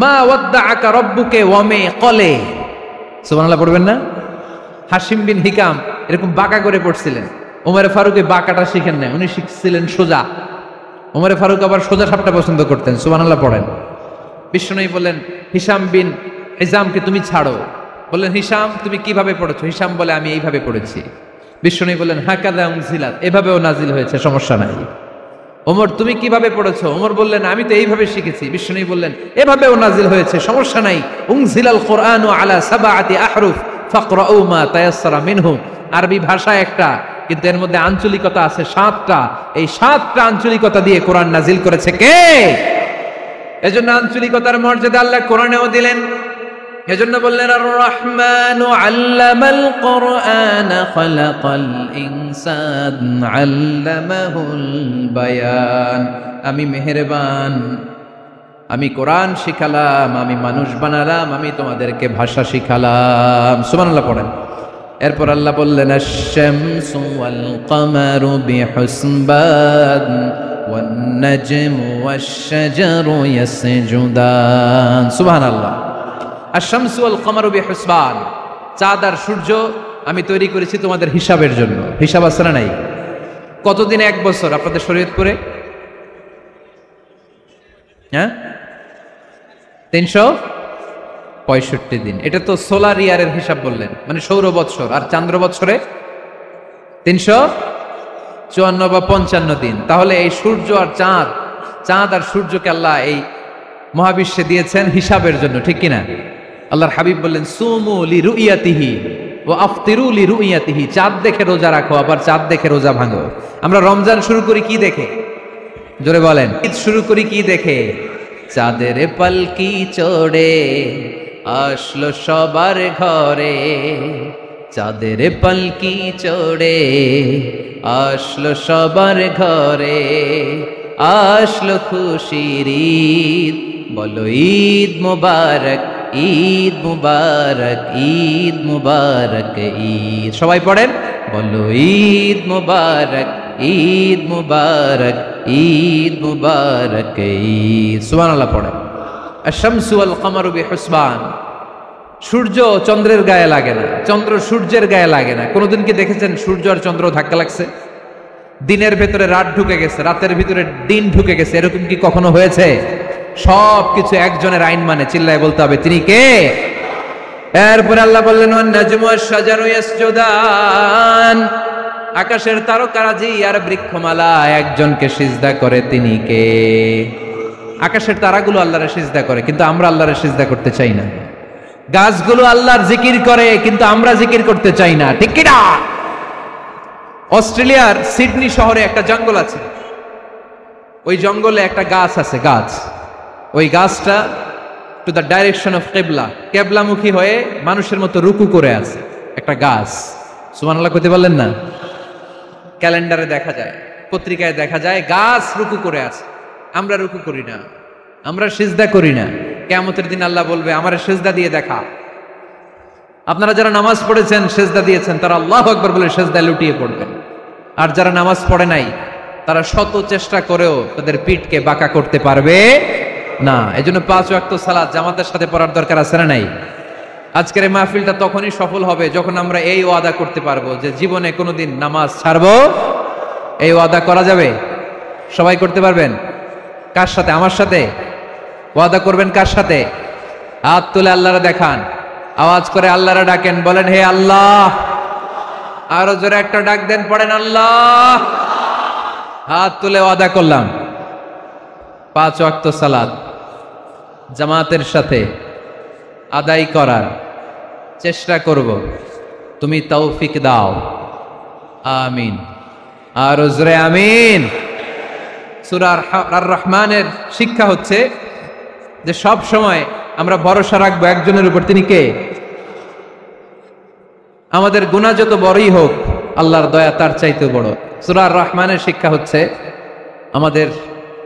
মা ওয়াদ্দাআকা রাব্বুকা ওয়া মা ক্বালে। সুবহানাল্লাহ পড়বেন না? হাশিম বিন হিকাম এরকম বাঁকা করে পড়ছিলেন। ওমর ফারুক এই বাঁকাটা শিখেন না, উনি শিখছিলেন সোজা। ওমর ফারুক আবার সোজা সাপটা পছন্দ করতেন। সুবহানাল্লাহ পড়েন। বিশ্বনবী বললেন হিশাম বিন হিজামকে তুমি ছাড়ো। বললেন হিশাম তুমি কিভাবে পড়েছো? হিশাম বলে আমি এইভাবে পড়েছি। বিশ্বনবী বললেন হাকাযা উনজিলাত, এভাবেও নাজিল হয়েছে, সমস্যা নাই। ওমর তুমি কিভাবে পড়েছো? ওমর বললেন আমি তো এইভাবে শিখেছি। বিশ্বনবী বললেন এভাবেও নাজিল হয়েছে, সমস্যা নাই। উনজিলাল কুরআনু আলা সাবআতি আহরুফ ফাকরাউ মা তায়াসসারা মিনহু। আরবি ভাষা একটা, কিন্তু এর মধ্যে আঞ্চলিকতা আছে 7টা। এই 7টা আঞ্চলিকতা দিয়ে কোরআন নাজিল করেছে কে? এজন্য আঞ্চলিকতার মর্যাদা আল্লাহ কোরআনেও দিলেন। এজন্য বললেন আর রহমানু আল্লামাল কোরআন খালাকাল ইনসান আল্লামাহুল বায়ান। আমি মেহেরবান, আমি কোরআন শিখালাম, আমি মানুষ বানালাম, আমি তোমাদেরকে ভাষা শিখালাম। সুবহানাল্লাহ পড়েন। এরপর আল্লাহ বললেন আশ-শামসু ওয়াল কামারু বিহুসবান ওয়ান নাজমু ওয়াশ-শাজারু ইয়াসজুদান। সুবহানাল্লাহ। আশ-শামসু ওয়াল কামারু বিহুসবান, চাঁদ আর সূর্য আমি তৈরি করেছি তোমাদের হিসাবের জন্য। হিসাব আছে না নাই? কতদিন এক বছর আপনাদের শরীয়তপুরে? হ্যাঁ, 365 দিন। এটা তো সোলার ইয়ারের হিসাব বললেন, মানে সৌর বৎসর। আর চান্দ্র বৎসরে 354 বা 55 দিন। তাহলে এই সূর্য আর চাঁদ, চাঁদ আর সূর্যকে আল্লাহ এই মহাবিশ্বে দিয়েছেন হিসাবের জন্য, ঠিক কিনা? আল্লাহর হাবিব বললেন সুমু লিরুইয়াতিহি ওয়া আফতিরু লিরুইয়াতিহি। চাঁদ দেখে রোজা রাখো, আবার চাঁদ দেখে রোজা ভাঙো। আমরা রমজান শুরু করি কি দেখে? জোরে বলেন। ঈদ শুরু করি কি দেখে? চাঁদের পালকি চড়ে আসলো সবার ঘরে, চাঁদের পালকি চড়ে আসলো সবার ঘরে, আসলো খুশির ঈদ, বলো ঈদ মুবারক, ঈদ মুবারক, ঈদ মুবারক ঈদ। সবাই পড়েন, বলো ঈদ মুবারক, ঈদ মুবারক, ঈদ মুবারক ঈদ। সুবহানাল্লাহ পড়েন। আশ-শামসু ওয়াল কামারু বিহুসবান। সূর্য চন্দ্রের গায়ে লাগে না, চন্দ্র সূর্যের গায়ে লাগে না। কোনোদিন কি দেখেছেন সূর্য আর চন্দ্র ধাক্কা লাগছে? দিনের ভেতরে রাত ঢুকে গেছে, রাতের ভিতরে দিন ঢুকে গেছে, এরকম কি কখনো হয়েছে? সব কিছু একজনের আইন মানে, চিল্লায় বলতে হবে তিনি কে? এরপরে আল্লাহ বললেন ওয়ান নাজমু ওয়াশ-শাজারু ইয়াসজুদান। আকাশের তারকারাজি আর বৃক্ষমালা একজনকে সিজদা করে, তিনি কে? আকাশের তারাগুলো আল্লাহরে সিজদা করে, কিন্তু আমরা আল্লাহরে সিজদা করতে চাই না। গাছগুলো আল্লাহর জিকির করে, কিন্তু আমরা জিকির করতে চাই না, ঠিক কি না? অস্ট্রেলিয়ার সিডনি শহরে একটা জঙ্গল আছে। ওই জঙ্গলে একটা গাছ আছে, গাছ। ওই গাছটা টু দ্য ডাইরেকশন অফ কেবলা, কেবলামুখী হয়ে মানুষের মতো রুকু করে আছে একটা গাছ। সুবহানাল্লাহ কইতে পারলেন না? ক্যালেন্ডারে দেখা যায়, পত্রিকায় দেখা যায়, গাছ রুকু করে আছে। আমরা রুকু করি না, আমরা সিজদা করি না। কিয়ামতের দিন আল্লাহ বলবে আমারে সিজদা দিয়ে দেখা। আপনারা যারা নামাজ পড়েছেন, সিজদা দিয়েছেন, তারা আল্লাহু আকবার বলে সিজদায় লুটিয়ে পড়বেন। আর যারা নামাজ পড়ে নাই, তারা শত চেষ্টা করেও তাদের পিঠকে বাঁকা করতে পারবে না। এজন্য 5 ওয়াক্ত সালাত জামাতের সাথে পড়ার দরকার আছে না নাই? আজকের এই মাহফিলটা তখনই সফল হবে যখন আমরা এই ওয়াদা করতে পারবো যে জীবনে কোনোদিন নামাজ ছাড়বো। এই ওয়াদা করা যাবে? সবাই করতে পারবেন? কার সাথে? আমার সাথে ওয়াদা করবেন। কার সাথে? হাত তুলে আল্লাহরে দেখান, আওয়াজ করে আল্লাহরে ডাকেন, বলেন হে আল্লাহ। আরো জোরে একটা ডাক দেন, পড়েন আল্লাহ। হাত তুলে ওয়াদা করলাম 5 ওয়াক্ত সালাত জামাতের সাথে আদায় করার চেষ্টা করব, তুমি তৌফিক দাও, আমিন। আর জোরে আমিন। সূরা আর রহমানের শিক্ষা হচ্ছে যে সব সময় আমরা ভরসা রাখবো একজনের উপর, তিনি কে? আমাদের গুনাহ যত বড়ই হোক, আল্লাহর দয়া তার চাইতে বড়। সূরা আর রহমানের শিক্ষা হচ্ছে আমাদের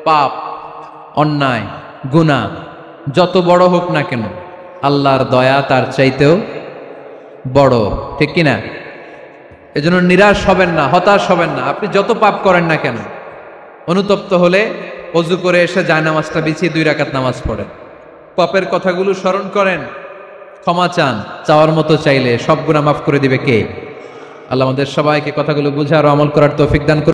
পাপ, অন্যায়, গুনাহ যত বড় হোক না কেন, আল্লাহর দয়া তার চাইতেও বড়, ঠিক কিনা? এজন্য নিরাশ হবেন না, হতাশ হবেন না। আপনি যত পাপ করেন না কেন, অনুতপ্ত হলে অজু করে এসে জায়নামাজটা বিছিয়ে 2 রাকাত নামাজ পড়েন, পাপের কথাগুলো স্মরণ করেন, ক্ষমা চান, চাওয়ার মতো চাইলে সব গুনাহ মাফ করে দিবে কে? আল্লাহ আমাদের সবাইকে কথাগুলো বুঝার ও আমল করার তৌফিক দান করুন।